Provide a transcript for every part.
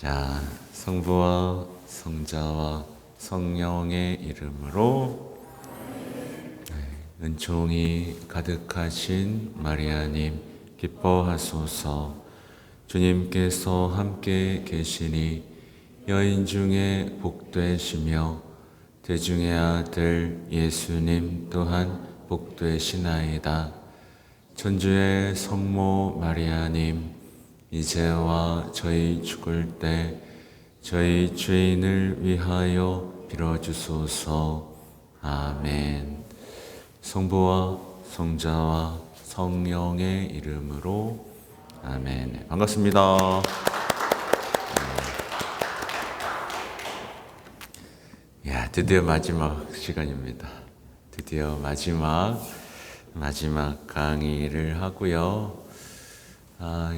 자, 성부와 성자와 성령의 이름으로 은총이 가득하신 마리아님 기뻐하소서. 주님께서 함께 계시니 여인 중에 복되시며 대중의 아들 예수님 또한 복되시나이다. 천주의 성모 마리아님, 이제와 저희 죽을 때 저희 죄인을 위하여 빌어주소서. 아멘. 성부와 성자와 성령의 이름으로 아멘. 반갑습니다. 야, 드디어 마지막 시간입니다. 드디어 마지막 강의를 하고요.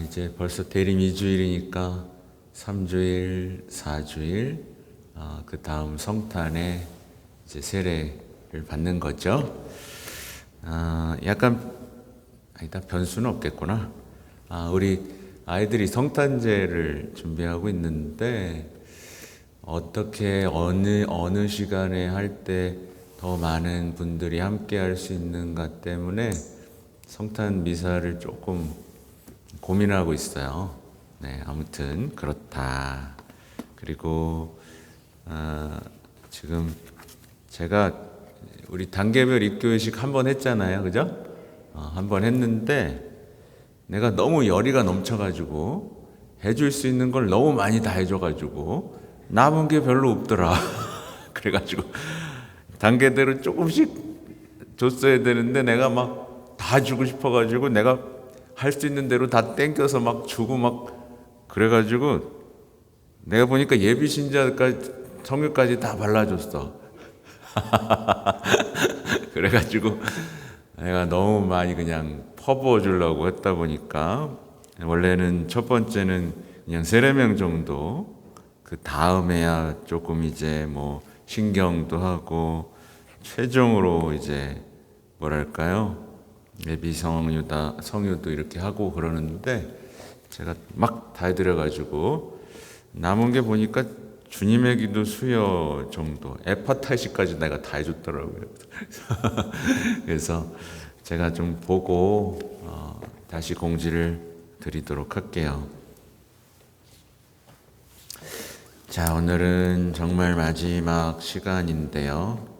이제 벌써 대림 2주일이니까 3주일, 4주일, 그 다음 성탄에 이제 세례를 받는 거죠. 약간, 아니다, 변수는 없겠구나. 우리 아이들이 성탄제를 준비하고 있는데, 어떻게, 어느 시간에 할 때 더 많은 분들이 함께 할 수 있는가 때문에 성탄 미사를 조금 고민하고 있어요. 네, 아무튼 그렇다. 그리고 지금 제가 우리 단계별 입교회식 한 번 했잖아요, 그죠? 한 번 했는데 내가 너무 열의가 넘쳐가지고 해줄 수 있는 걸 너무 많이 다 해줘가지고 남은 게 별로 없더라. 그래가지고 단계대로 조금씩 줬어야 되는데 내가 막 다 주고 싶어가지고 내가 할 수 있는 대로 다 땡겨서 막 주고 막 그래가지고 내가 보니까 예비 신자까지 성유까지 다 발라줬어. 그래가지고 내가 너무 많이 그냥 퍼부어 주려고 했다 보니까 원래는 첫 번째는 그냥 3-4명 정도, 그 다음에야 조금 이제 뭐 신경도 하고 최종으로 이제 뭐랄까요, 예비 성유도 이렇게 하고 그러는데 제가 막 다 해드려가지고 남은 게 보니까 주님의 기도 수여 정도, 에파타시까지 내가 다 해줬더라고요. 그래서 제가 좀 보고 다시 공지를 드리도록 할게요. 자, 오늘은 정말 마지막 시간인데요.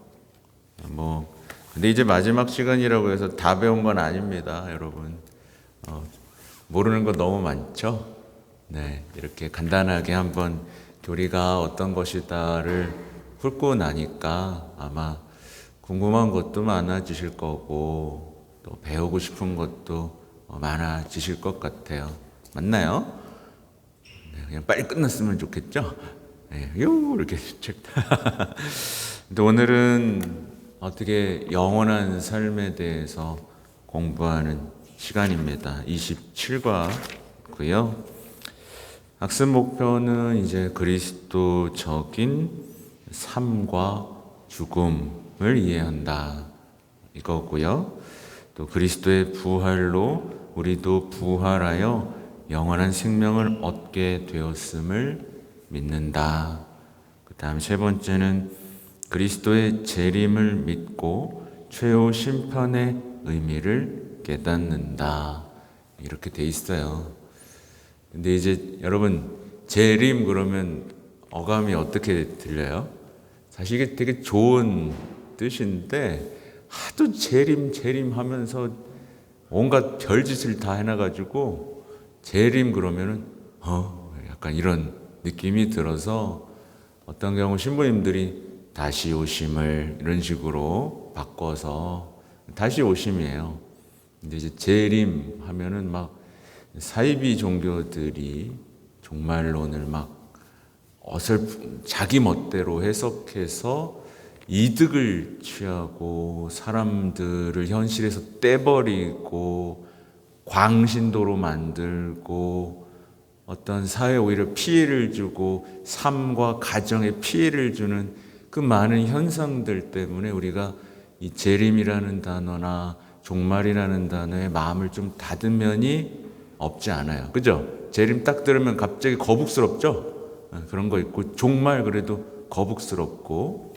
근데 이제 마지막 시간이라고 해서 다 배운 건 아닙니다, 여러분. 모르는 거 너무 많죠? 네, 이렇게 간단하게 한번 교리가 어떤 것이다를 훑고 나니까 아마 궁금한 것도 많아지실 거고 또 배우고 싶은 것도 많아지실 것 같아요. 맞나요? 네, 그냥 빨리 끝났으면 좋겠죠? 네, 이렇게 책. 근데 오늘은 어떻게 영원한 삶에 대해서 공부하는 시간입니다. 27과고요. 학습 목표는 이제 그리스도적인 삶과 죽음을 이해한다, 이거고요. 또 그리스도의 부활로 우리도 부활하여 영원한 생명을 얻게 되었음을 믿는다. 그 다음 3번째는 그리스도의 재림을 믿고 최후 심판의 의미를 깨닫는다. 이렇게 돼 있어요. 근데 이제 여러분, 재림 그러면 어감이 어떻게 들려요? 사실 이게 되게 좋은 뜻인데 하도 재림 하면서 온갖 별짓을 다 해놔가지고 재림 그러면은 약간 이런 느낌이 들어서 어떤 경우 신부님들이 다시 오심을 이런 식으로 바꿔서 다시 오심이에요. 근데 이제 재림 하면은 막 사이비 종교들이 종말론을 막 자기 멋대로 해석해서 이득을 취하고 사람들을 현실에서 떼버리고 광신도로 만들고 어떤 사회에 오히려 피해를 주고 삶과 가정에 피해를 주는 그 많은 현상들 때문에 우리가 이 재림이라는 단어나 종말이라는 단어에 마음을 좀 닫은 면이 없지 않아요. 그죠? 재림 딱 들으면 갑자기 거북스럽죠? 그런 거 있고 정말 그래도 거북스럽고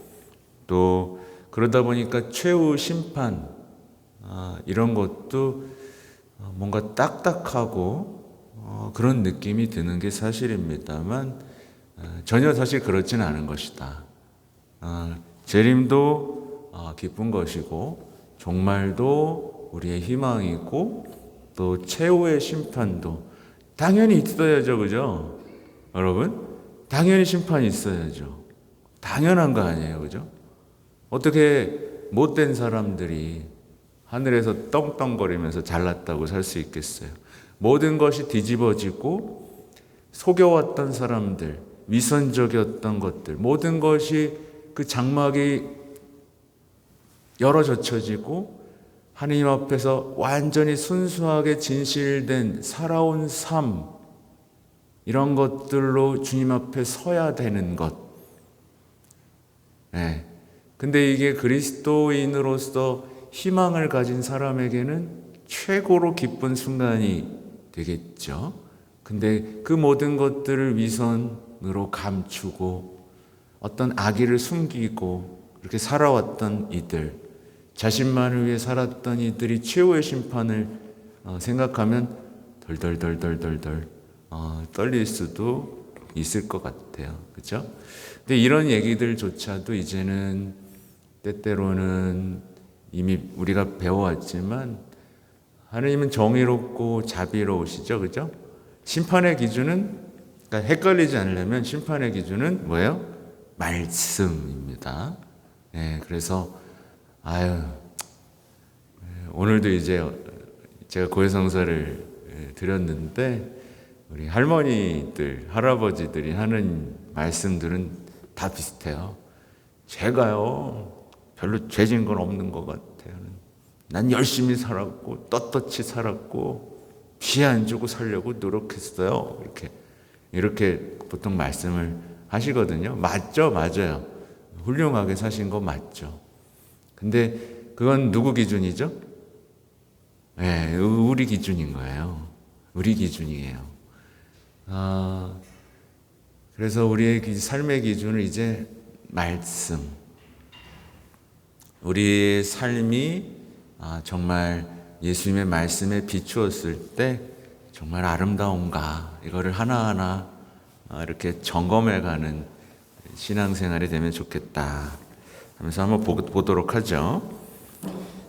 또 그러다 보니까 최후 심판 이런 것도 뭔가 딱딱하고 그런 느낌이 드는 게 사실입니다만 전혀 사실 그렇지는 않은 것이다. 재림도 기쁜 것이고 종말도 우리의 희망이고 또 최후의 심판도 당연히 있어야죠, 그죠? 여러분, 당연히 심판이 있어야죠. 당연한 거 아니에요, 그죠? 어떻게 못된 사람들이 하늘에서 떵떵거리면서 잘났다고 살 수 있겠어요? 모든 것이 뒤집어지고 속여왔던 사람들, 위선적이었던 것들, 모든 것이 그 장막이 열어 젖혀지고 하나님 앞에서 완전히 순수하게 진실된 살아온 삶, 이런 것들로 주님 앞에 서야 되는 것. 네. 근데 이게 그리스도인으로서 희망을 가진 사람에게는 최고로 기쁜 순간이 되겠죠. 근데 그 모든 것들을 위선으로 감추고 어떤 악의를 숨기고 그렇게 살아왔던 이들, 자신만을 위해 살았던 이들이 최후의 심판을 생각하면 덜덜덜덜덜덜 떨릴 수도 있을 것 같아요. 그렇죠? 근데 이런 얘기들조차도 이제는 때때로는 이미 우리가 배워왔지만 하나님은 정의롭고 자비로우시죠. 그죠? 심판의 기준은, 그러니까 헷갈리지 않으려면 심판의 기준은 뭐예요? 말씀입니다. 네, 그래서 오늘도 이제 제가 고해성사를 드렸는데 우리 할머니들, 할아버지들이 하는 말씀들은 다 비슷해요. 제가요 별로 죄진 건 없는 것 같아요. 난 열심히 살았고 떳떳이 살았고 피해 안 주고 살려고 노력했어요. 이렇게 보통 말씀을 하시거든요. 맞죠? 맞아요. 훌륭하게 사신 거 맞죠. 근데 그건 누구 기준이죠? 네, 우리 기준인 거예요. 우리 기준이에요. 그래서 우리의 삶의 기준은 이제 말씀. 우리의 삶이 정말 예수님의 말씀에 비추었을 때 정말 아름다운가, 이거를 하나하나 이렇게 점검해가는 신앙생활이 되면 좋겠다 하면서 한번 보도록 하죠.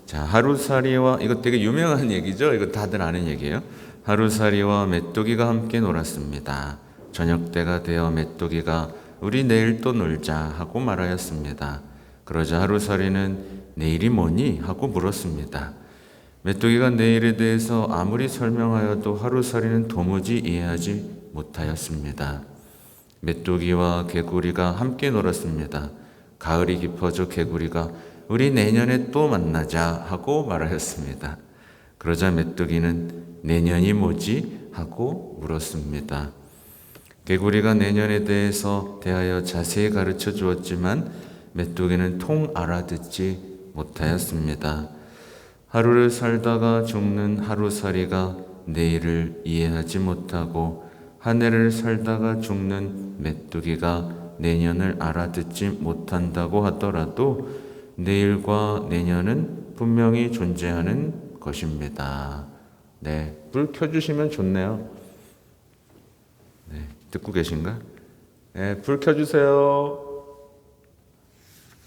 자, 하루살이와, 이거 되게 유명한 얘기죠. 이거 다들 아는 얘기예요. 하루살이와 메뚜기가 함께 놀았습니다. 저녁 때가 되어 메뚜기가 우리 내일 또 놀자 하고 말하였습니다. 그러자 하루살이는 내일이 뭐니? 하고 물었습니다. 메뚜기가 내일에 대해서 아무리 설명하여도 하루살이는 도무지 이해하지 못하였습니다. 메뚜기와 개구리가 함께 놀았습니다. 가을이 깊어져 개구리가 우리 내년에 또 만나자 하고 말하였습니다. 그러자 메뚜기는 내년이 뭐지? 하고 물었습니다. 개구리가 내년에 대하여 자세히 가르쳐 주었지만 메뚜기는 통 알아듣지 못하였습니다. 하루를 살다가 죽는 하루살이가 내일을 이해하지 못하고 한 해를 살다가 죽는 메뚜기가 내년을 알아듣지 못한다고 하더라도 내일과 내년은 분명히 존재하는 것입니다. 네, 불 켜주시면 좋네요. 네, 듣고 계신가? 네, 불 켜주세요.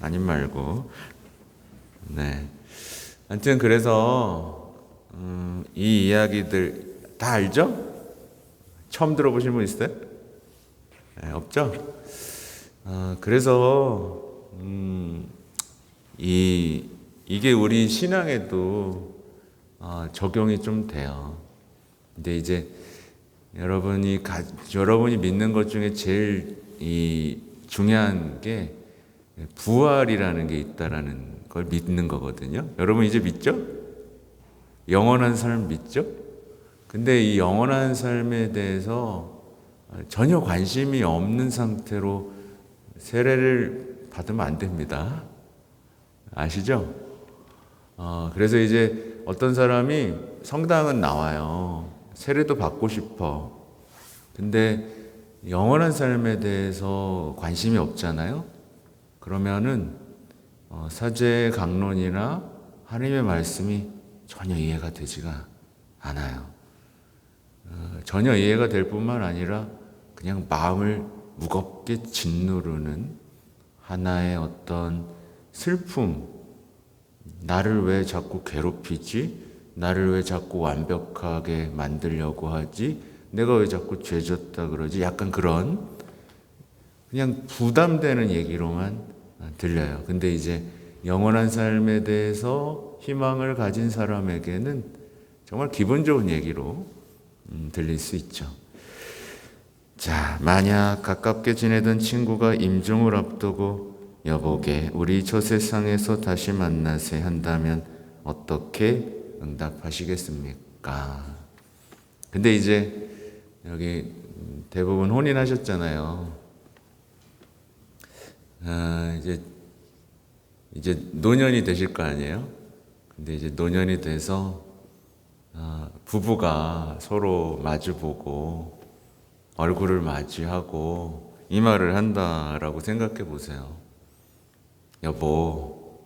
아님 말고. 네. 아무튼 그래서 이 이야기들 다 알죠? 처음 들어보신 분 있어요? 네, 없죠? 그래서 이게 우리 신앙에도 적용이 좀 돼요. 근데 이제 여러분이 믿는 것 중에 제일 중요한 게 부활이라는 게 있다라는 걸 믿는 거거든요. 여러분 이제 믿죠? 영원한 삶 믿죠? 근데 이 영원한 삶에 대해서 전혀 관심이 없는 상태로 세례를 받으면 안 됩니다. 아시죠? 그래서 이제 어떤 사람이 성당은 나와요. 세례도 받고 싶어. 근데 영원한 삶에 대해서 관심이 없잖아요. 그러면은 사제 강론이나 하나님의 말씀이 전혀 이해가 되지가 않아요. 전혀 이해가 될 뿐만 아니라 그냥 마음을 무겁게 짓누르는 하나의 어떤 슬픔, 나를 왜 자꾸 괴롭히지? 나를 왜 자꾸 완벽하게 만들려고 하지? 내가 왜 자꾸 죄졌다 그러지? 약간 그런 그냥 부담되는 얘기로만 들려요. 근데 이제 영원한 삶에 대해서 희망을 가진 사람에게는 정말 기분 좋은 얘기로 들릴 수 있죠. 자, 만약 가깝게 지내던 친구가 임종을 앞두고 여보게 우리 저 세상에서 다시 만나세 한다면 어떻게 응답하시겠습니까? 근데 이제 여기 대부분 혼인하셨잖아요. 이제 노년이 되실 거 아니에요? 근데 이제 노년이 돼서 부부가 서로 마주보고 얼굴을 맞이하고 이 말을 한다라고 생각해 보세요. 여보,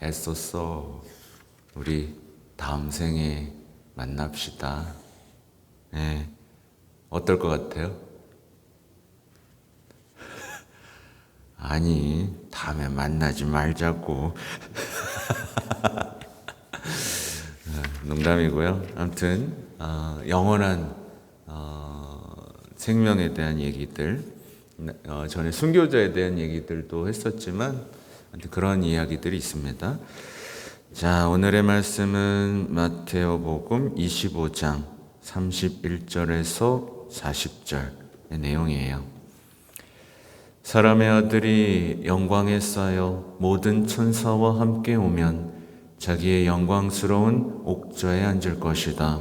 애썼어. 우리 다음 생에 만납시다. 네. 어떨 것 같아요? 아니, 다음에 만나지 말자고. 농담이고요. 아무튼 영원한 생명에 대한 얘기들, 전에 순교자에 대한 얘기들도 했었지만 그런 이야기들이 있습니다. 자, 오늘의 말씀은 마테오복음 25장 31절에서 40절의 내용이에요. 사람의 아들이 영광에 쌓여 모든 천사와 함께 오면 자기의 영광스러운 옥좌에 앉을 것이다.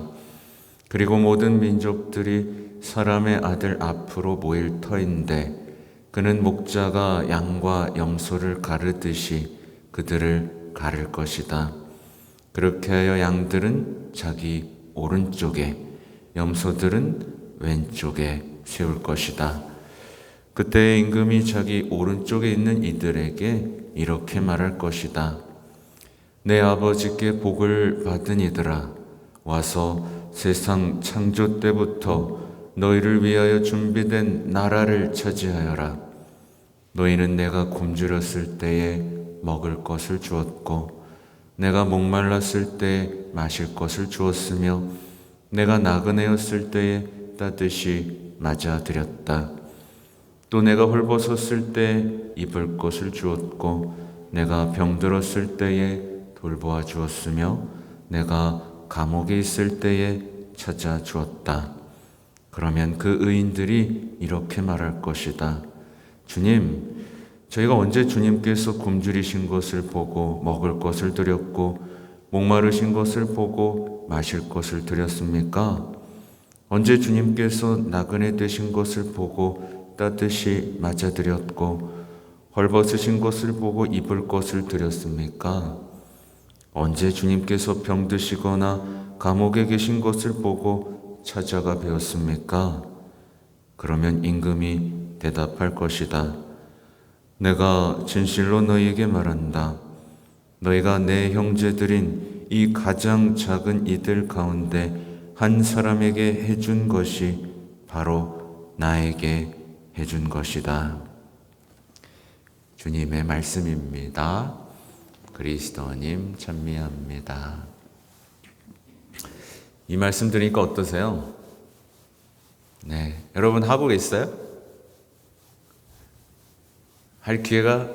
그리고 모든 민족들이 사람의 아들 앞으로 모일 터인데 그는 목자가 양과 염소를 가르듯이 그들을 가를 것이다. 그렇게 하여 양들은 자기 오른쪽에 염소들은 왼쪽에 세울 것이다. 그때 임금이 자기 오른쪽에 있는 이들에게 이렇게 말할 것이다. 내 아버지께 복을 받은 이들아, 와서 세상 창조 때부터 너희를 위하여 준비된 나라를 차지하여라. 너희는 내가 굶주렸을 때에 먹을 것을 주었고 내가 목말랐을 때에 마실 것을 주었으며 내가 나그네였을 때에 따뜻이 맞아드렸다. 또 내가 헐벗었을 때에 입을 것을 주었고 내가 병들었을 때에 돌보아 주었으며 내가 감옥에 있을 때에 찾아 주었다. 그러면 그 의인들이 이렇게 말할 것이다. 주님, 저희가 언제 주님께서 굶주리신 것을 보고 먹을 것을 드렸고 목마르신 것을 보고 마실 것을 드렸습니까? 언제 주님께서 나그네 되신 것을 보고 따뜻이 맞아드렸고 헐벗으신 것을 보고 입을 것을 드렸습니까? 언제 주님께서 병드시거나 감옥에 계신 것을 보고 찾아가 배웠습니까? 그러면 임금이 대답할 것이다. 내가 진실로 너희에게 말한다. 너희가 내 형제들인 이 가장 작은 이들 가운데 한 사람에게 해준 것이 바로 나에게 해준 것이다. 주님의 말씀입니다. 그리스도님 찬미합니다. 이 말씀 들으니까 어떠세요? 네, 여러분 하고 계세요? 할 기회도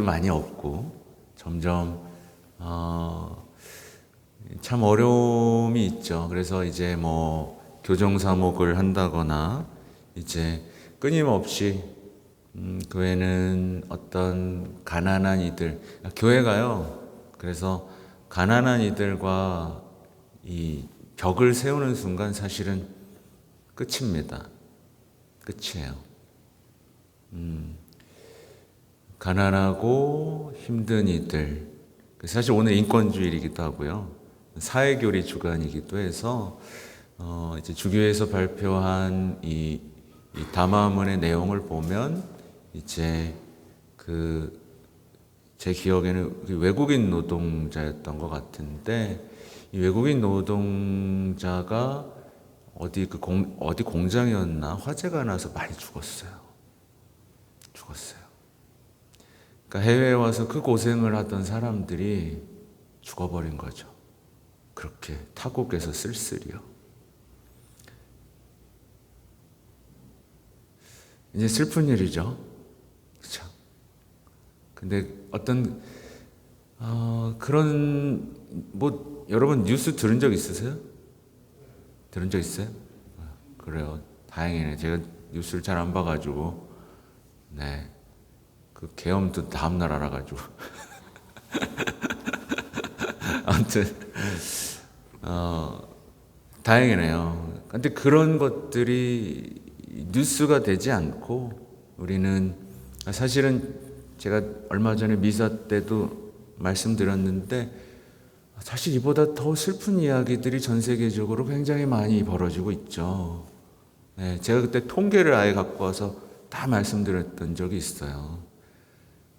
많이 없고 점점 참 어려움이 있죠. 그래서 이제 뭐 교정사목을 한다거나 이제 끊임없이 교회는 어떤 가난한 이들, 교회가요. 그래서 가난한 이들과 이 벽을 세우는 순간 사실은 끝입니다. 끝이에요. 가난하고 힘든 이들. 사실 오늘 인권주일이기도 하고요. 사회교리 주간이기도 해서 이제 주교에서 발표한 이 담화문의 내용을 보면 이제 제 기억에는 외국인 노동자였던 것 같은데, 이 외국인 노동자가 어디 공장이었나 화재가 나서 많이 죽었어요. 그러니까 해외에 와서 그 고생을 하던 사람들이 죽어버린 거죠. 그렇게 타국에서 쓸쓸히요. 이제 슬픈 일이죠. 그렇죠? 근데 어떤 그런 여러분 뉴스 들은 적 있으세요? 들은 적 있어요? 그래요. 다행이네. 제가 뉴스를 잘 안 봐가지고 그 계엄도 다음날 알아가지고 아무튼 다행이네요. 근데 그런 것들이 뉴스가 되지 않고 우리는 사실은 제가 얼마 전에 미사 때도 말씀드렸는데 사실 이보다 더 슬픈 이야기들이 전 세계적으로 굉장히 많이 벌어지고 있죠. 제가 그때 통계를 아예 갖고 와서 다 말씀드렸던 적이 있어요.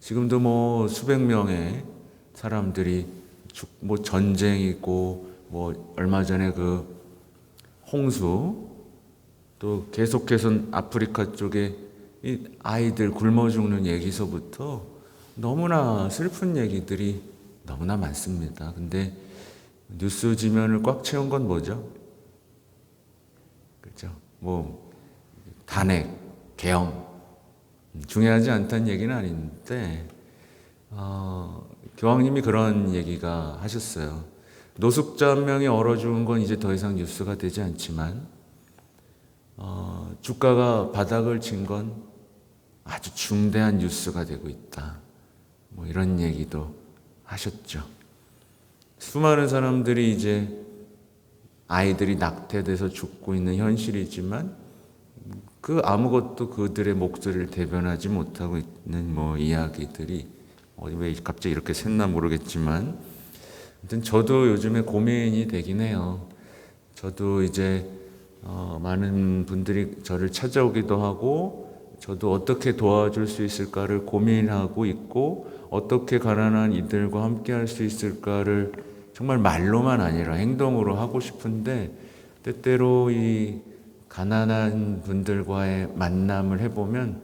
지금도 수백 명의 사람들이 전쟁이고 얼마 전에 그 홍수, 또 계속해서 아프리카 쪽에 이 아이들 굶어 죽는 얘기서부터 너무나 슬픈 얘기들이 너무나 많습니다. 근데 뉴스 지면을 꽉 채운 건 뭐죠? 그렇죠? 탄핵, 계엄 중요하지 않다는 얘기는 아닌데 교황님이 그런 얘기가 하셨어요. 노숙자 한 명이 얼어 죽은 건 이제 더 이상 뉴스가 되지 않지만 주가가 바닥을 친 건 아주 중대한 뉴스가 되고 있다. 이런 얘기도 하셨죠. 수많은 사람들이 이제 아이들이 낙태돼서 죽고 있는 현실이지만 그 아무것도 그들의 목소리를 대변하지 못하고 있는 이야기들이 왜 갑자기 이렇게 샜나 모르겠지만 아무튼 저도 요즘에 고민이 되긴 해요. 저도 이제 많은 분들이 저를 찾아오기도 하고 저도 어떻게 도와줄 수 있을까를 고민하고 있고 어떻게 가난한 이들과 함께 할 수 있을까를 정말 말로만 아니라 행동으로 하고 싶은데 때때로 이 가난한 분들과의 만남을 해보면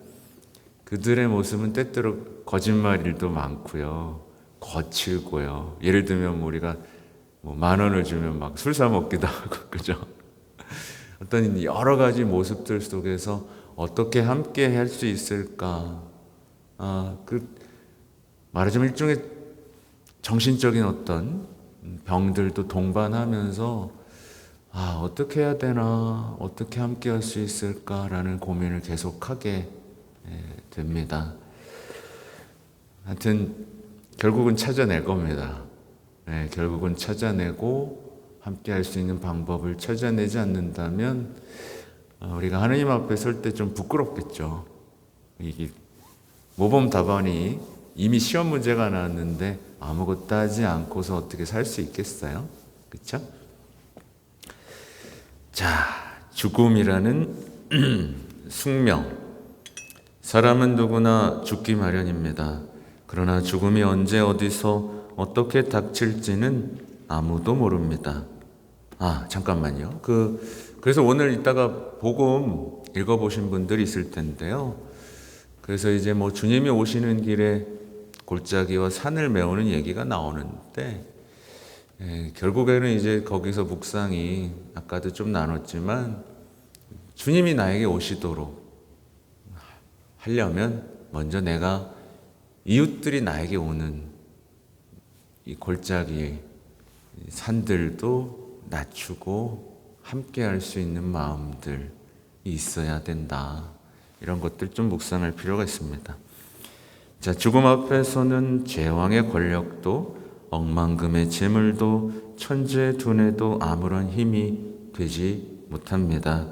그들의 모습은 때때로 거짓말일도 많고요. 거칠고요. 예를 들면 우리가 10,000원을 주면 막 술 사 먹기도 하고 그죠? 어떤 여러 가지 모습들 속에서 어떻게 함께 할 수 있을까? 말하자면 일종의 정신적인 어떤 병들도 동반하면서 어떻게 해야 되나, 어떻게 함께 할 수 있을까라는 고민을 계속하게 됩니다. 하여튼 결국은 찾아낼 겁니다. 결국은 찾아내고 함께 할 수 있는 방법을 찾아내지 않는다면 우리가 하느님 앞에 설 때 좀 부끄럽겠죠. 이게 모범 답안이 이미 시험 문제가 나왔는데 아무것도 하지 않고서 어떻게 살 수 있겠어요? 그렇죠? 자, 죽음이라는 숙명. 사람은 누구나 죽기 마련입니다. 그러나 죽음이 언제 어디서 어떻게 닥칠지는 아무도 모릅니다. 잠깐만요. 그래서 오늘 이따가 복음 읽어보신 분들이 있을 텐데요. 그래서 이제 주님이 오시는 길에 골짜기와 산을 메우는 얘기가 나오는데, 결국에는 이제 거기서 묵상이 아까도 좀 나눴지만, 주님이 나에게 오시도록 하려면 먼저 내가 이웃들이 나에게 오는 이 골짜기 산들도 낮추고 함께 할 수 있는 마음들이 있어야 된다. 이런 것들 좀 묵상할 필요가 있습니다. 자, 죽음 앞에서는 제왕의 권력도 억만금의 재물도 천지의 두뇌도 아무런 힘이 되지 못합니다.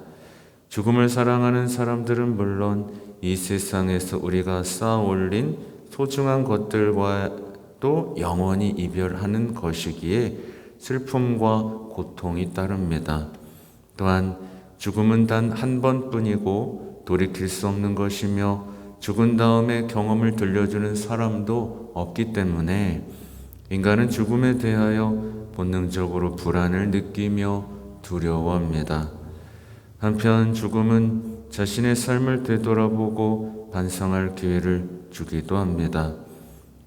죽음을 사랑하는 사람들은 물론 이 세상에서 우리가 쌓아 올린 소중한 것들과도 영원히 이별하는 것이기에 슬픔과 고통이 따릅니다. 또한 죽음은 단 한 번뿐이고 돌이킬 수 없는 것이며 죽은 다음에 경험을 들려주는 사람도 없기 때문에 인간은 죽음에 대하여 본능적으로 불안을 느끼며 두려워합니다. 한편 죽음은 자신의 삶을 되돌아보고 반성할 기회를 주기도 합니다.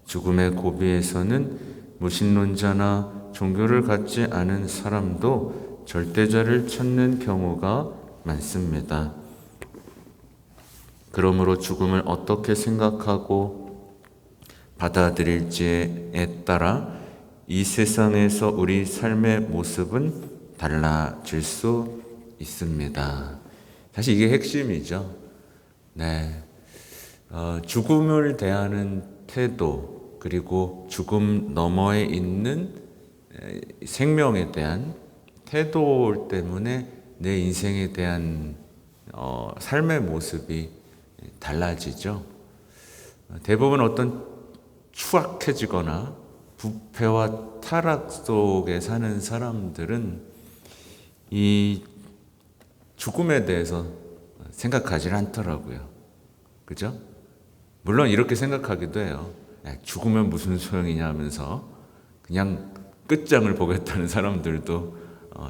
죽음의 고비에서는 무신론자나 종교를 갖지 않은 사람도 절대자를 찾는 경우가 많습니다. 그러므로 죽음을 어떻게 생각하고 받아들일지에 따라 이 세상에서 우리 삶의 모습은 달라질 수 있습니다. 사실 이게 핵심이죠. 네. 죽음을 대하는 태도, 그리고 죽음 너머에 있는 생명에 대한 태도 때문에 내 인생에 대한 삶의 모습이 달라지죠. 대부분 어떤 추악해지거나 부패와 타락 속에 사는 사람들은 이 죽음에 대해서 생각하지 않더라고요. 그죠? 물론 이렇게 생각하기도 해요. 죽으면 무슨 소용이냐 하면서 그냥 끝장을 보겠다는 사람들도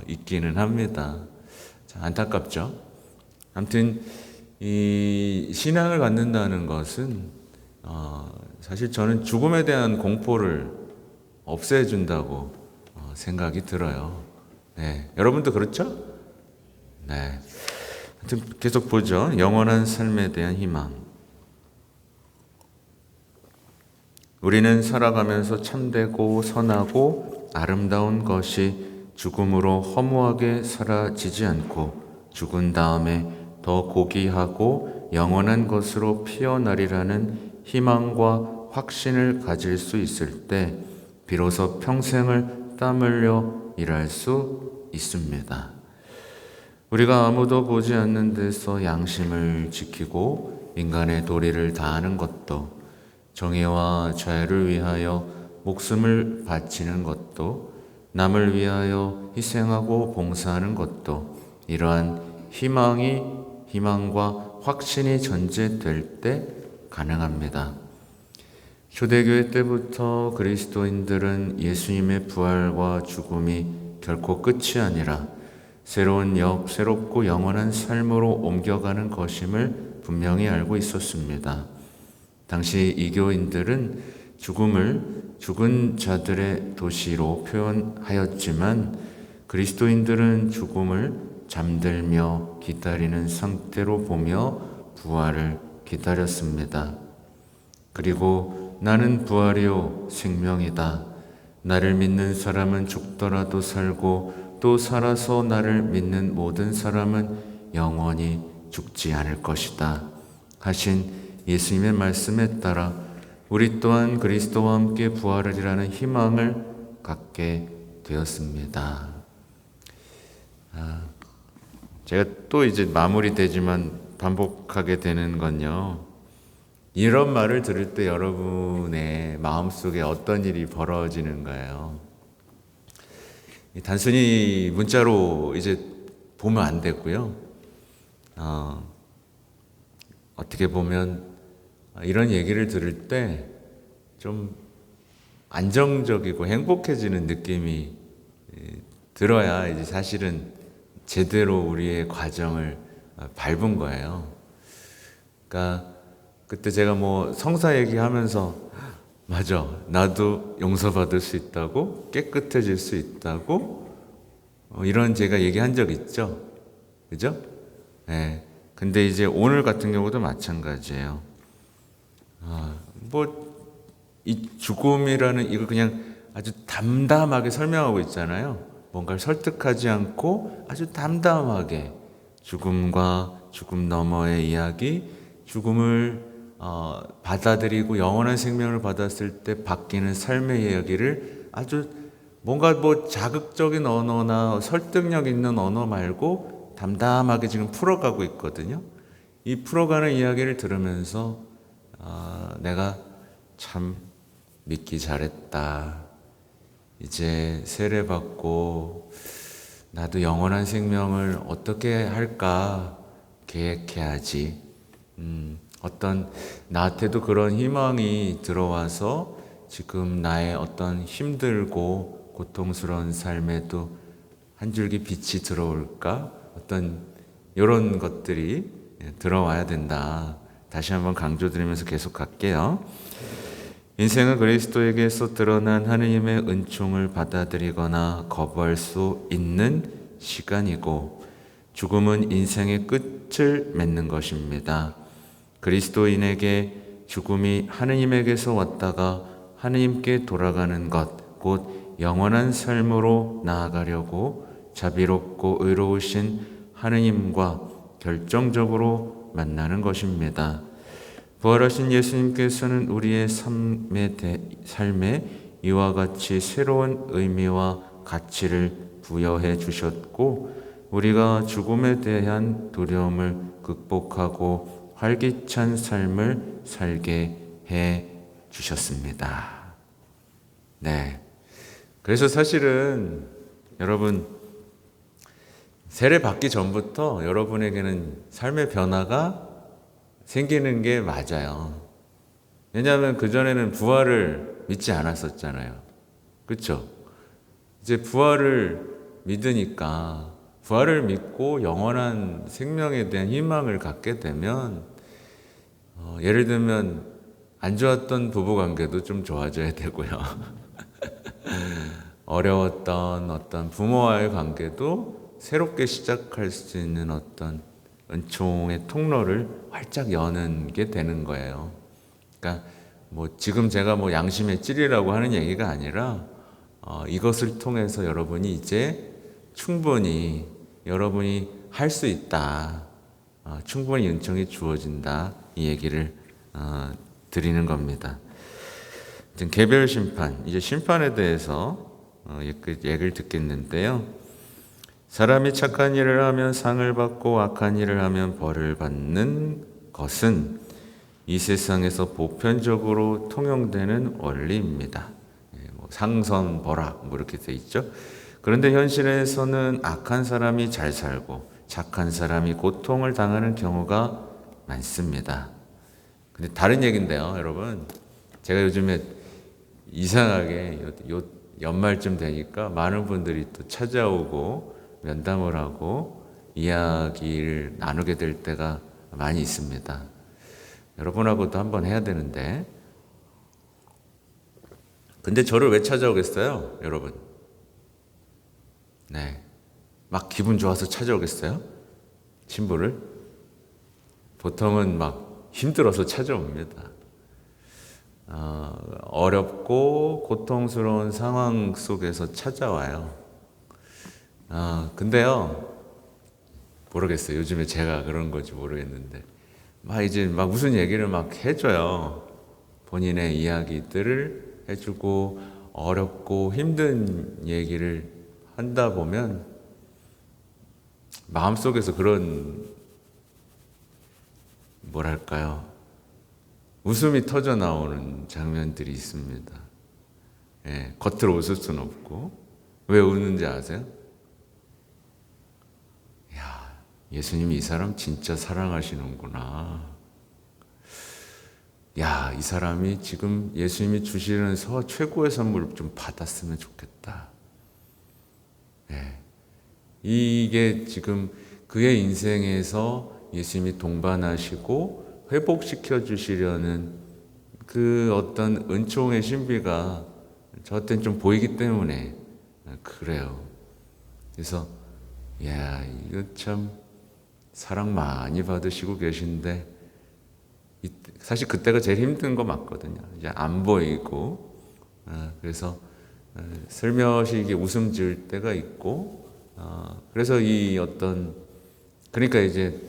있기는 합니다. 참 안타깝죠? 아무튼 이 신앙을 갖는다는 것은 사실 저는 죽음에 대한 공포를 없애준다고 생각이 들어요. 네, 여러분도 그렇죠? 네. 하여튼 계속 보죠. 영원한 삶에 대한 희망. 우리는 살아가면서 참되고 선하고 아름다운 것이 죽음으로 허무하게 사라지지 않고 죽은 다음에 더 고귀하고 영원한 것으로 피어나리라는 희망과 확신을 가질 수 있을 때 비로소 평생을 땀 흘려 일할 수 있습니다. 우리가 아무도 보지 않는 데서 양심을 지키고 인간의 도리를 다하는 것도, 정의와 자유를 위하여 목숨을 바치는 것도, 남을 위하여 희생하고 봉사하는 것도 이러한 희망과 확신이 전제될 때 가능합니다. 초대교회 때부터 그리스도인들은 예수님의 부활과 죽음이 결코 끝이 아니라 새롭고 영원한 삶으로 옮겨가는 것임을 분명히 알고 있었습니다. 당시 이교인들은 죽음을 죽은 자들의 도시로 표현하였지만 그리스도인들은 죽음을 잠들며 기다리는 상태로 보며 부활을 기다렸습니다. 그리고 나는 부활이요 생명이다. 나를 믿는 사람은 죽더라도 살고 또 살아서 나를 믿는 모든 사람은 영원히 죽지 않을 것이다 하신 예수님의 말씀에 따라 우리 또한 그리스도와 함께 부활하리라는 희망을 갖게 되었습니다. 제가 또 이제 마무리되지만 반복하게 되는 건요, 이런 말을 들을 때 여러분의 마음속에 어떤 일이 벌어지는가요? 단순히 문자로 이제 보면 안 되고요. 어떻게 보면 이런 얘기를 들을 때 좀 안정적이고 행복해지는 느낌이 들어야 이제 사실은 제대로 우리의 과정을 밟은 거예요. 그러니까 그때 제가 뭐 성사 얘기하면서 맞아, 나도 용서받을 수 있다고, 깨끗해질 수 있다고, 이런 제가 얘기한 적 있죠. 그죠? 네. 근데 이제 오늘 같은 경우도 마찬가지예요. 이 죽음이라는 이걸 그냥 아주 담담하게 설명하고 있잖아요. 뭔가를 설득하지 않고 아주 담담하게 죽음과 죽음 너머의 이야기, 죽음을 받아들이고 영원한 생명을 받았을 때 바뀌는 삶의 이야기를 아주 뭔가 뭐 자극적인 언어나 설득력 있는 언어 말고 담담하게 지금 풀어가고 있거든요. 이 풀어가는 이야기를 들으면서 내가 참 믿기 잘했다. 이제 세례받고 나도 영원한 생명을 어떻게 할까 계획해야지. 어떤 나한테도 그런 희망이 들어와서 지금 나의 어떤 힘들고 고통스러운 삶에도 한 줄기 빛이 들어올까? 어떤 이런 것들이 들어와야 된다. 다시 한번 강조드리면서 계속 갈게요. 인생은 그리스도에게서 드러난 하느님의 은총을 받아들이거나 거부할 수 있는 시간이고, 죽음은 인생의 끝을 맺는 것입니다. 그리스도인에게 죽음이 하느님에게서 왔다가 하느님께 돌아가는 것, 곧 영원한 삶으로 나아가려고 자비롭고 의로우신 하느님과 결정적으로 만나는 것입니다. 부활하신 예수님께서는 우리의 삶에 이와 같이 새로운 의미와 가치를 부여해 주셨고, 우리가 죽음에 대한 두려움을 극복하고 활기찬 삶을 살게 해 주셨습니다. 네. 그래서 사실은 여러분, 세례 받기 전부터 여러분에게는 삶의 변화가 생기는 게 맞아요. 왜냐하면 그전에는 부활을 믿지 않았었잖아요. 그렇죠? 이제 부활을 믿으니까, 부활을 믿고 영원한 생명에 대한 희망을 갖게 되면, 예를 들면 안 좋았던 부부관계도 좀 좋아져야 되고요. 어려웠던 어떤 부모와의 관계도 새롭게 시작할 수 있는 어떤 은총의 통로를 활짝 여는 게 되는 거예요. 그러니까 지금 제가 양심의 찔이라고 하는 얘기가 아니라, 이것을 통해서 여러분이 이제 충분히 여러분이 할 수 있다. 충분히 은총이 주어진다. 이 얘기를 드리는 겁니다. 개별 심판, 이제 심판에 대해서 얘기를 듣겠는데요. 사람이 착한 일을 하면 상을 받고 악한 일을 하면 벌을 받는 것은 이 세상에서 보편적으로 통용되는 원리입니다. 상선, 벌악 이렇게 돼 있죠. 그런데 현실에서는 악한 사람이 잘 살고 착한 사람이 고통을 당하는 경우가 많습니다. 근데 다른 얘기인데요, 여러분. 제가 요즘에 이상하게 연말쯤 되니까 많은 분들이 또 찾아오고 면담을 하고 이야기를 나누게 될 때가 많이 있습니다. 여러분하고도 한번 해야 되는데, 근데 저를 왜 찾아오겠어요, 여러분? 네, 막 기분 좋아서 찾아오겠어요? 신부를? 보통은 막 힘들어서 찾아옵니다. 어렵고 고통스러운 상황 속에서 찾아와요. 근데요, 모르겠어요. 요즘에 제가 그런 건지 모르겠는데, 이제 무슨 얘기를 해줘요. 본인의 이야기들을 해주고, 어렵고 힘든 얘기를 한다 보면, 마음속에서 그런, 웃음이 터져 나오는 장면들이 있습니다. 예, 겉으로 웃을 수는 없고. 왜 웃는지 아세요? 예수님이 이 사람 진짜 사랑하시는구나. 이 사람이 지금 예수님이 주시는 최고의 선물을 좀 받았으면 좋겠다. 네. 이게 지금 그의 인생에서 예수님이 동반하시고 회복시켜 주시려는 그 어떤 은총의 신비가 저한테는 좀 보이기 때문에 그래요. 그래서 이거 참 사랑 많이 받으시고 계신데, 사실 그때가 제일 힘든 거 맞거든요. 이제 안 보이고, 그래서 슬며시 이게 웃음 지을 때가 있고, 그래서 그러니까 이제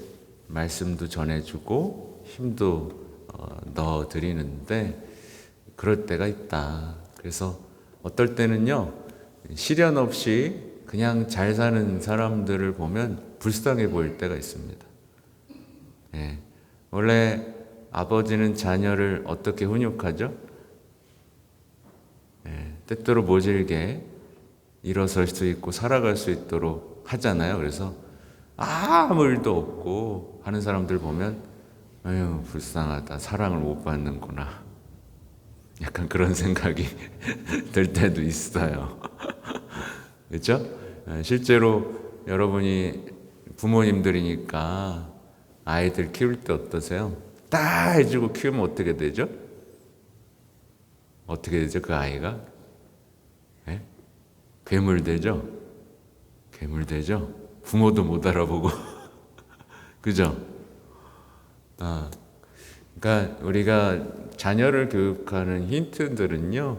말씀도 전해주고 힘도 넣어드리는데, 그럴 때가 있다. 그래서 어떨 때는요, 시련 없이 그냥 잘 사는 사람들을 보면 불쌍해 보일 때가 있습니다. 예. 원래 아버지는 자녀를 어떻게 훈육하죠? 예. 때때로 모질게 일어설 수 있고 살아갈 수 있도록 하잖아요. 그래서 아무 일도 없고 하는 사람들 보면 아유 불쌍하다, 사랑을 못 받는구나, 약간 그런 생각이 들 때도 있어요. 그렇죠? 실제로 여러분이 부모님들이니까 아이들 키울 때 어떠세요? 다 해주고 키우면 어떻게 되죠? 어떻게 되죠? 그 아이가? 네? 괴물 되죠? 괴물 되죠? 부모도 못 알아보고. 그죠? 그러니까 우리가 자녀를 교육하는 힌트들은요,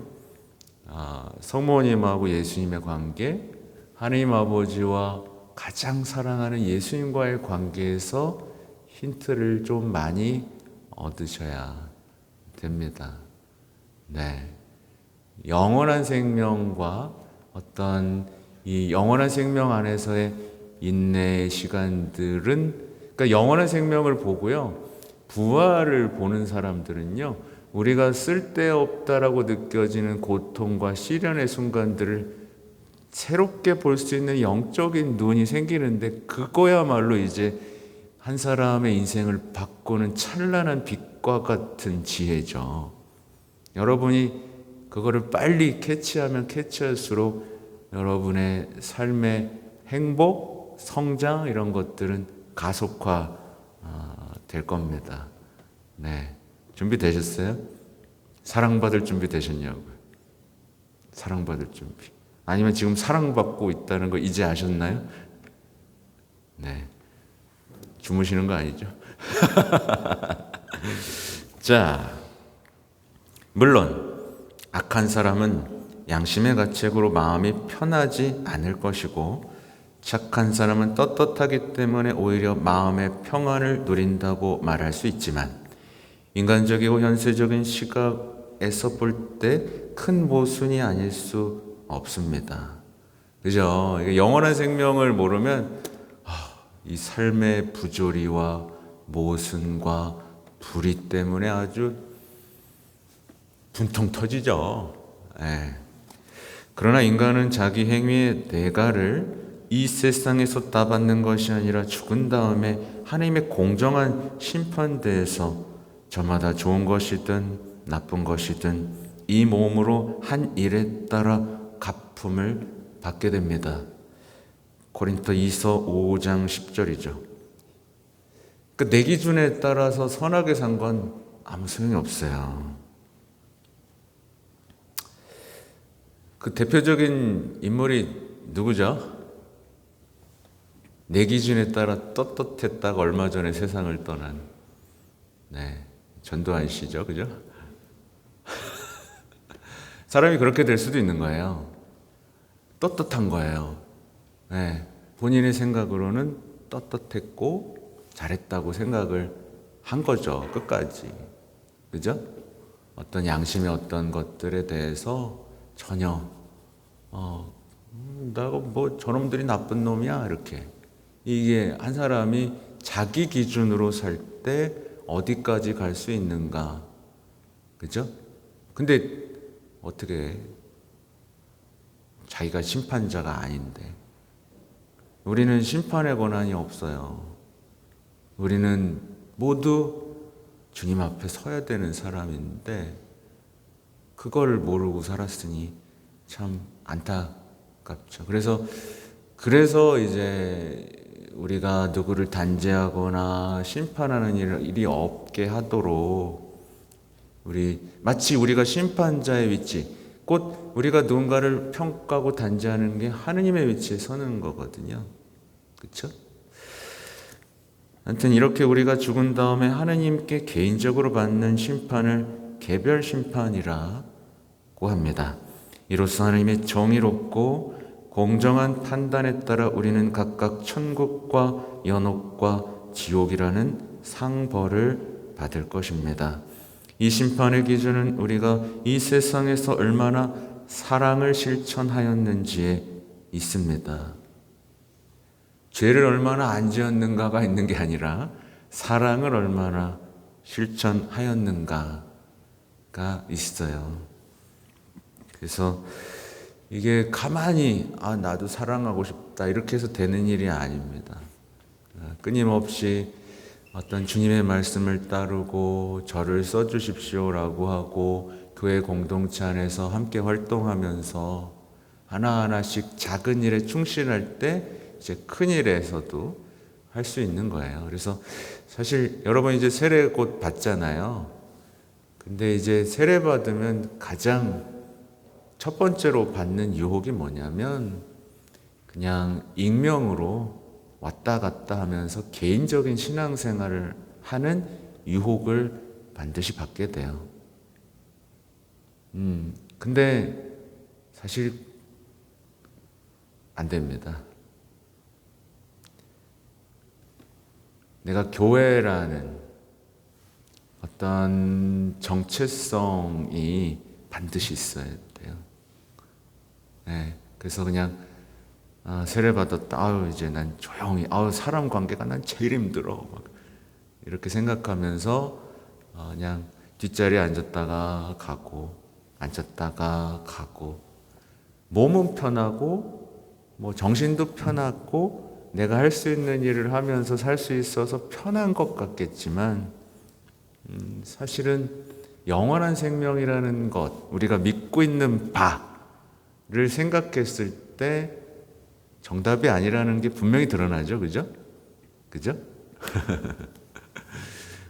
성모님하고 예수님의 관계, 하나님 아버지와 가장 사랑하는 예수님과의 관계에서 힌트를 좀 많이 얻으셔야 됩니다. 네. 영원한 생명과 어떤 이 영원한 생명 안에서의 인내의 시간들은, 그러니까 영원한 생명을 보고요, 부활을 보는 사람들은요, 우리가 쓸데없다라고 느껴지는 고통과 시련의 순간들을 새롭게 볼 수 있는 영적인 눈이 생기는데, 그거야말로 이제 한 사람의 인생을 바꾸는 찬란한 빛과 같은 지혜죠. 여러분이 그거를 빨리 캐치하면 캐치할수록 여러분의 삶의 행복, 성장 이런 것들은 가속화 될 겁니다. 네, 준비되셨어요? 사랑받을 준비 되셨냐고요? 사랑받을 준비. 아니면 지금 사랑받고 있다는 거 이제 아셨나요? 네, 주무시는 거 아니죠? 자, 물론 악한 사람은 양심의 가책으로 마음이 편하지 않을 것이고, 착한 사람은 떳떳하기 때문에 오히려 마음의 평안을 누린다고 말할 수 있지만, 인간적이고 현세적인 시각에서 볼 때 큰 모순이 아닐 수 없습니다. 그죠? 영원한 생명을 모르면 이 삶의 부조리와 모순과 불의 때문에 아주 분통 터지죠. 예. 그러나 인간은 자기 행위의 대가를 이 세상에서 따받는 것이 아니라 죽은 다음에 하나님의 공정한 심판대에서 저마다 좋은 것이든 나쁜 것이든 이 몸으로 한 일에 따라 갚음을 받게 됩니다. 고린도 2서 5장 10절이죠. 그 내 기준에 따라서 선하게 산 건 아무 소용이 없어요. 그 대표적인 인물이 누구죠? 내 기준에 따라 떳떳했다가 얼마 전에 세상을 떠난, 네, 전두환 씨죠, 그죠? 사람이 그렇게 될 수도 있는 거예요. 떳떳한 거예요. 네, 본인의 생각으로는 떳떳했고 잘했다고 생각을 한 거죠, 끝까지. 그죠? 어떤 양심의 어떤 것들에 대해서 전혀 내가 뭐 저놈들이 나쁜 놈이야 이렇게, 이게 한 사람이 자기 기준으로 살 때 어디까지 갈 수 있는가, 그죠? 근데 어떻게 자기가 심판자가 아닌데, 우리는 심판의 권한이 없어요. 우리는 모두 주님 앞에 서야 되는 사람인데 그걸 모르고 살았으니 참 안타깝죠. 그래서 이제 우리가 누구를 단죄하거나 심판하는 일이 없게 하도록, 마치 우리가 심판자의 위치, 곧 우리가 누군가를 평가하고 단죄하는 게 하느님의 위치에 서는 거거든요. 그렇죠? 아무튼 이렇게 우리가 죽은 다음에 하느님께 개인적으로 받는 심판을 개별 심판이라고 합니다. 이로써 하나님의 정의롭고 공정한 판단에 따라 우리는 각각 천국과 연옥과 지옥이라는 상벌을 받을 것입니다. 이 심판의 기준은 우리가 이 세상에서 얼마나 사랑을 실천하였는지에 있습니다. 죄를 얼마나 안 지었는가가 있는 게 아니라 사랑을 얼마나 실천하였는가가 있어요. 그래서 이게 가만히 나도 사랑하고 싶다 이렇게 해서 되는 일이 아닙니다. 끊임없이 어떤 주님의 말씀을 따르고 저를 써주십시오라고 하고 교회 공동체 안에서 함께 활동하면서 하나하나씩 작은 일에 충실할 때 이제 큰 일에서도 할 수 있는 거예요. 그래서 사실 여러분 이제 세례 곧 받잖아요. 근데 이제 세례 받으면 가장 첫 번째로 받는 유혹이 뭐냐면 그냥 익명으로 왔다 갔다 하면서 개인적인 신앙생활을 하는 유혹을 반드시 받게 돼요. 근데 사실 안 됩니다. 내가 교회라는 어떤 정체성이 반드시 있어야 돼요. 네, 그래서 그냥 세례 받았다. 이제 난 조용히. 사람 관계가 난 제일 힘들어. 막 이렇게 생각하면서 그냥 뒷자리에 앉았다가 가고, 앉았다가 가고, 몸은 편하고, 뭐 정신도 편하고, 내가 할 수 있는 일을 하면서 살 수 있어서 편한 것 같겠지만, 사실은 영원한 생명이라는 것, 우리가 믿고 있는 바를 생각했을 때 정답이 아니라는 게 분명히 드러나죠. 그죠? 그죠?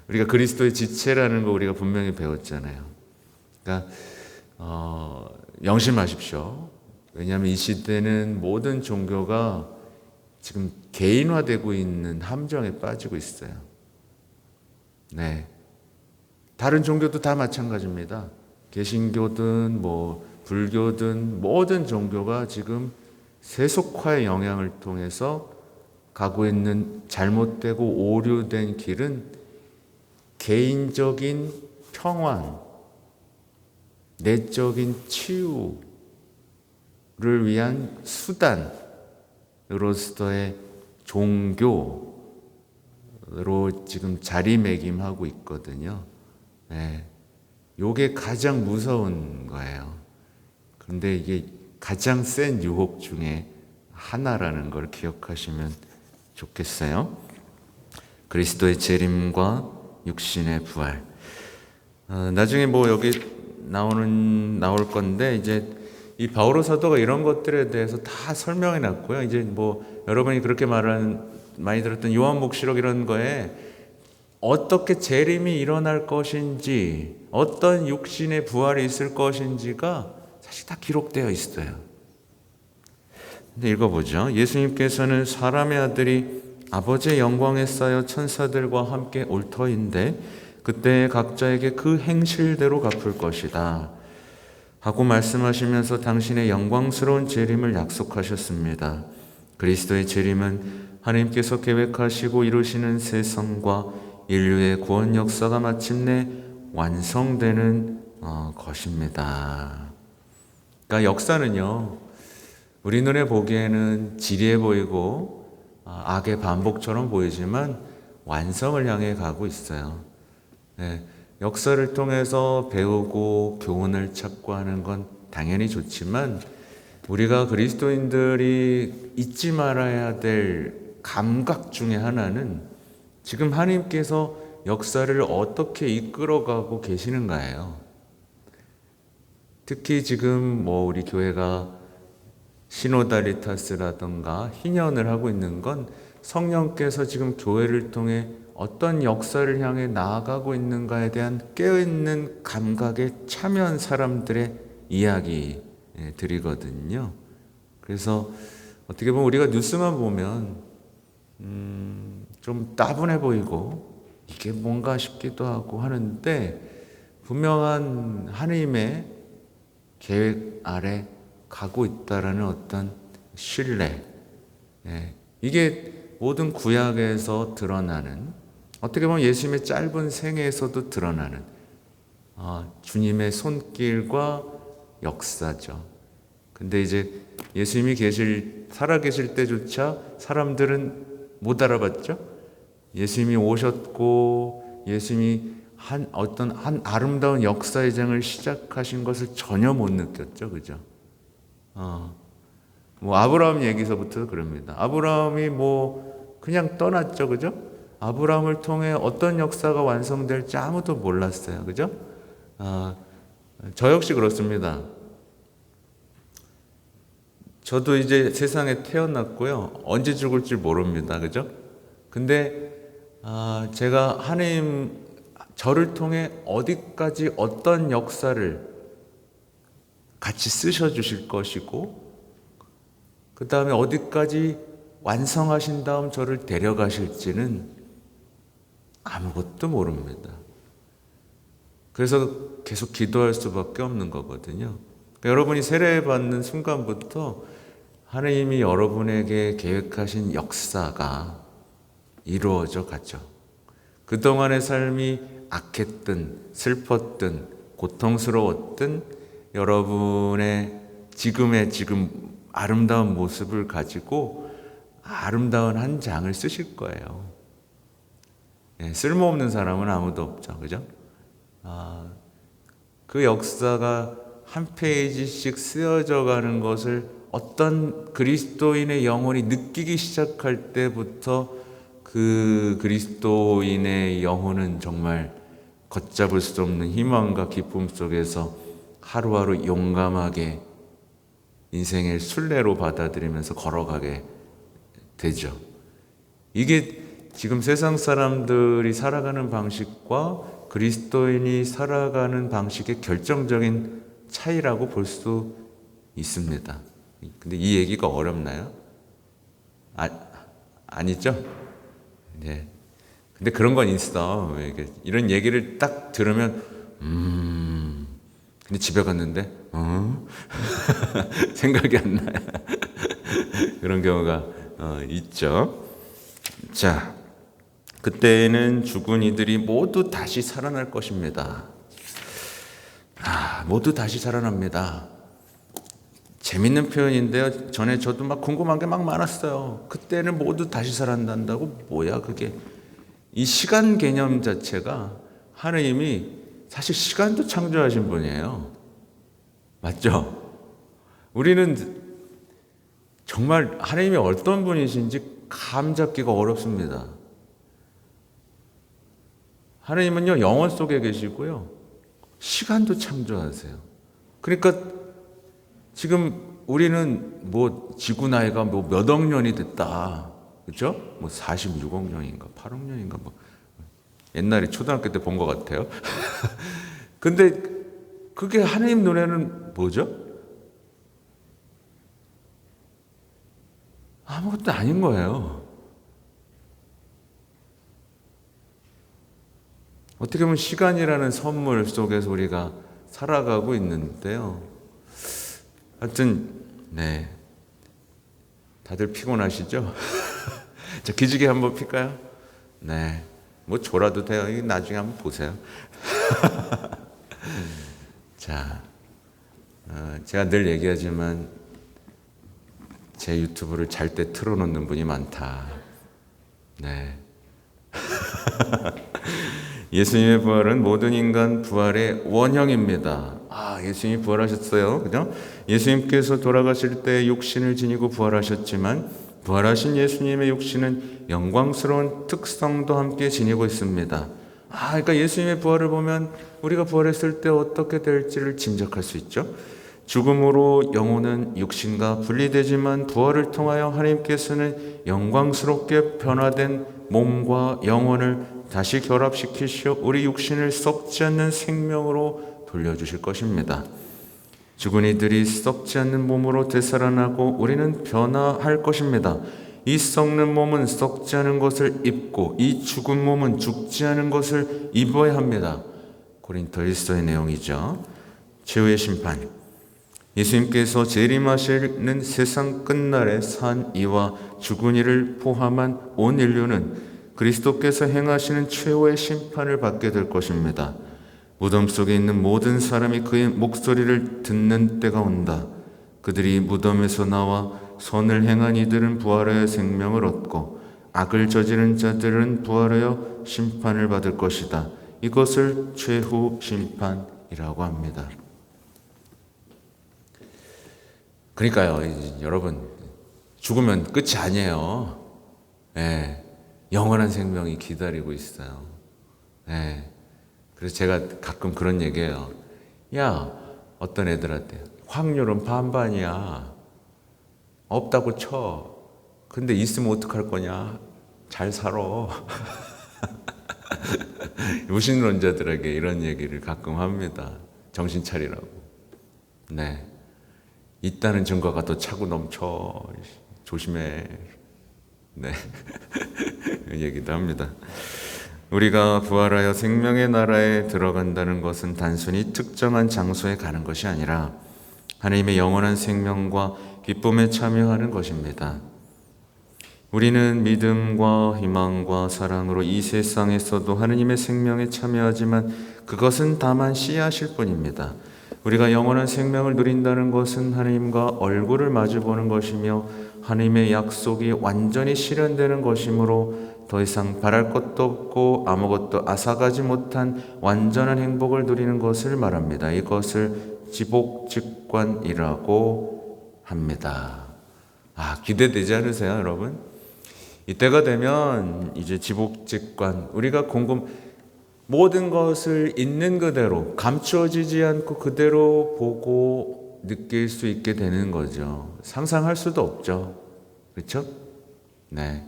우리가 그리스도의 지체라는 거 우리가 분명히 배웠잖아요. 그러니까 명심하십시오. 왜냐하면 이 시대는 모든 종교가 지금 개인화되고 있는 함정에 빠지고 있어요. 네. 다른 종교도 다 마찬가지입니다. 개신교든 불교든 모든 종교가 지금 세속화의 영향을 통해서 가고 있는 잘못되고 오류된 길은 개인적인 평안, 내적인 치유를 위한 수단으로서의 종교로 지금 자리매김하고 있거든요. 네. 이게 가장 무서운 거예요. 그런데 이게 가장 센 유혹 중에 하나라는 걸 기억하시면 좋겠어요. 그리스도의 재림과 육신의 부활. 나중에 여기 나올 건데 이제 이 바오로 사도가 이런 것들에 대해서 다 설명해 놨고요. 이제 여러분이 그렇게 많이 들었던 요한복시록 이런 거에 어떻게 재림이 일어날 것인지, 어떤 육신의 부활이 있을 것인지가 사실 다 기록되어 있어요. 근데 읽어보죠. 예수님께서는 사람의 아들이 아버지의 영광에 쌓여 천사들과 함께 올 터인데 그때 각자에게 그 행실대로 갚을 것이다 하고 말씀하시면서 당신의 영광스러운 재림을 약속하셨습니다. 그리스도의 재림은 하나님께서 계획하시고 이루시는 세상과 인류의 구원 역사가 마침내 완성되는 것입니다. 그러니까 역사는요, 우리 눈에 보기에는 지리해 보이고 악의 반복처럼 보이지만 완성을 향해 가고 있어요. 네, 역사를 통해서 배우고 교훈을 찾고 하는 건 당연히 좋지만 우리가 그리스도인들이 잊지 말아야 될 감각 중에 하나는 지금 하나님께서 역사를 어떻게 이끌어가고 계시는가예요. 특히 지금 우리 교회가 시노다리타스라든가 희년을 하고 있는 건 성령께서 지금 교회를 통해 어떤 역사를 향해 나아가고 있는가에 대한 깨어있는 감각에 참여한 사람들의 이야기 드리거든요. 그래서 어떻게 보면 우리가 뉴스만 보면 좀 따분해 보이고 이게 뭔가 싶기도 하고 하는데 분명한 하나님의 계획 아래 가고 있다라는 어떤 신뢰, 이게 모든 구약에서 드러나는, 어떻게 보면 예수님의 짧은 생애에서도 드러나는 주님의 손길과 역사죠. 근데 이제 예수님이 살아계실 때조차 사람들은 못 알아봤죠. 예수님이 오셨고 예수님이 어떤 아름다운 역사의 장을 시작하신 것을 전혀 못 느꼈죠. 그죠? 뭐 아브라함 얘기서부터 그럽니다. 아브라함이 뭐 그냥 떠났죠, 그죠? 아브라함을 통해 어떤 역사가 완성될지 아무도 몰랐어요, 그죠? 저 역시 그렇습니다. 저도 이제 세상에 태어났고요. 언제 죽을지 모릅니다. 그죠? 근데 제가 하나님 저를 통해 어디까지 어떤 역사를 같이 쓰셔 주실 것이고 그 다음에 어디까지 완성하신 다음 저를 데려가실지는 아무것도 모릅니다. 그래서 계속 기도할 수밖에 없는 거거든요. 그러니까 여러분이 세례받는 순간부터 하나님이 여러분에게 계획하신 역사가 이루어져 가죠. 그동안의 삶이 악했든 슬펐든 고통스러웠든 여러분의 지금 아름다운 모습을 가지고 아름다운 한 장을 쓰실 거예요. 쓸모없는 사람은 아무도 없죠. 그죠? 그 역사가 한 페이지씩 쓰여져 가는 것을 어떤 그리스도인의 영혼이 느끼기 시작할 때부터 그 그리스도인의 영혼은 정말 걷잡을 수 없는 희망과 기쁨 속에서 하루하루 용감하게 인생의 순례로 받아들이면서 걸어가게 되죠. 이게 지금 세상 사람들이 살아가는 방식과 그리스도인이 살아가는 방식의 결정적인 차이라고 볼 수 있습니다. 근데 이 얘기가 어렵나요? 아니죠? 네. 근데 그런 건 있어. 이런 얘기를 딱 들으면, 근데 집에 갔는데, 생각이 안 나요. 그런 경우가 있죠. 자, 그때는 죽은 이들이 모두 다시 살아날 것입니다. 모두 다시 살아납니다. 재밌는 표현인데요. 전에 저도 막 궁금한 게 막 많았어요. 그때는 모두 다시 살아난다고 뭐야 그게. 이 시간 개념 자체가 하나님이 사실 시간도 창조하신 분이에요. 맞죠? 우리는 정말 하나님이 어떤 분이신지 감 잡기가 어렵습니다. 하나님은요, 영원 속에 계시고요. 시간도 창조하세요. 그러니까 지금 우리는 뭐 지구 나이가 뭐 몇 억 년이 됐다. 그렇죠? 뭐 46억 년인가 8억 년인가 뭐 옛날에 초등학교 때 본 것 같아요. 근데 그게 하나님 눈에는 뭐죠? 아무것도 아닌 거예요. 어떻게 보면 시간이라는 선물 속에서 우리가 살아가고 있는데요. 하여튼 네, 다들 피곤하시죠? 자, 기지개 한번 필까요? 네, 뭐 졸아도 돼요. 이거 나중에 한번 보세요. 자, 제가 늘 얘기하지만 제 유튜브를 잘 때 틀어놓는 분이 많다. 네. 예수님의 부활은 모든 인간 부활의 원형입니다. 예수님이 부활하셨어요. 그죠? 예수님께서 돌아가실 때 육신을 지니고 부활하셨지만 부활하신 예수님의 육신은 영광스러운 특성도 함께 지니고 있습니다. 그러니까 예수님의 부활을 보면 우리가 부활했을 때 어떻게 될지를 짐작할 수 있죠. 죽음으로 영혼은 육신과 분리되지만 부활을 통하여 하나님께서는 영광스럽게 변화된 몸과 영혼을 다시 결합시키시어 우리 육신을 썩지 않는 생명으로 돌려주실 것입니다. 죽은 이들이 썩지 않는 몸으로 되살아나고 우리는 변화할 것입니다. 이 썩는 몸은 썩지 않은 것을 입고 이 죽은 몸은 죽지 않은 것을 입어야 합니다. 고린도일서의 내용이죠. 최후의 심판. 예수님께서 재림하시는 세상 끝날에 산 이와 죽은 이를 포함한 온 인류는 그리스도께서 행하시는 최후의 심판을 받게 될 것입니다. 무덤 속에 있는 모든 사람이 그의 목소리를 듣는 때가 온다. 그들이 무덤에서 나와 선을 행한 이들은 부활하여 생명을 얻고 악을 저지른 자들은 부활하여 심판을 받을 것이다. 이것을 최후 심판이라고 합니다. 그러니까요, 여러분, 죽으면 끝이 아니에요. 예, 영원한 생명이 기다리고 있어요. 예, 그래서 제가 가끔 그런 얘기해요. 야, 어떤 애들한테 확률은 반반이야. 없다고 쳐. 근데 있으면 어떡할 거냐? 잘 살아. 무신론자들에게 이런 얘기를 가끔 합니다. 정신 차리라고. 네. 있다는 증거가 더 차고 넘쳐. 조심해. 네. 얘기도 합니다. 우리가 부활하여 생명의 나라에 들어간다는 것은 단순히 특정한 장소에 가는 것이 아니라 하나님의 영원한 생명과 기쁨에 참여하는 것입니다. 우리는 믿음과 희망과 사랑으로 이 세상에서도 하느님의 생명에 참여하지만 그것은 다만 씨앗일 뿐입니다. 우리가 영원한 생명을 누린다는 것은 하나님과 얼굴을 마주보는 것이며 하나님의 약속이 완전히 실현되는 것이므로 더 이상 바랄 것도 없고 아무것도 앗아가지 못한 완전한 행복을 누리는 것을 말합니다. 이것을 지복직관이라고 합니다. 기대되지 않으세요, 여러분? 이때가 되면 이제 지복직관, 우리가 모든 것을 있는 그대로 감추어지지 않고 그대로 보고 느낄 수 있게 되는 거죠. 상상할 수도 없죠. 그렇죠? 네.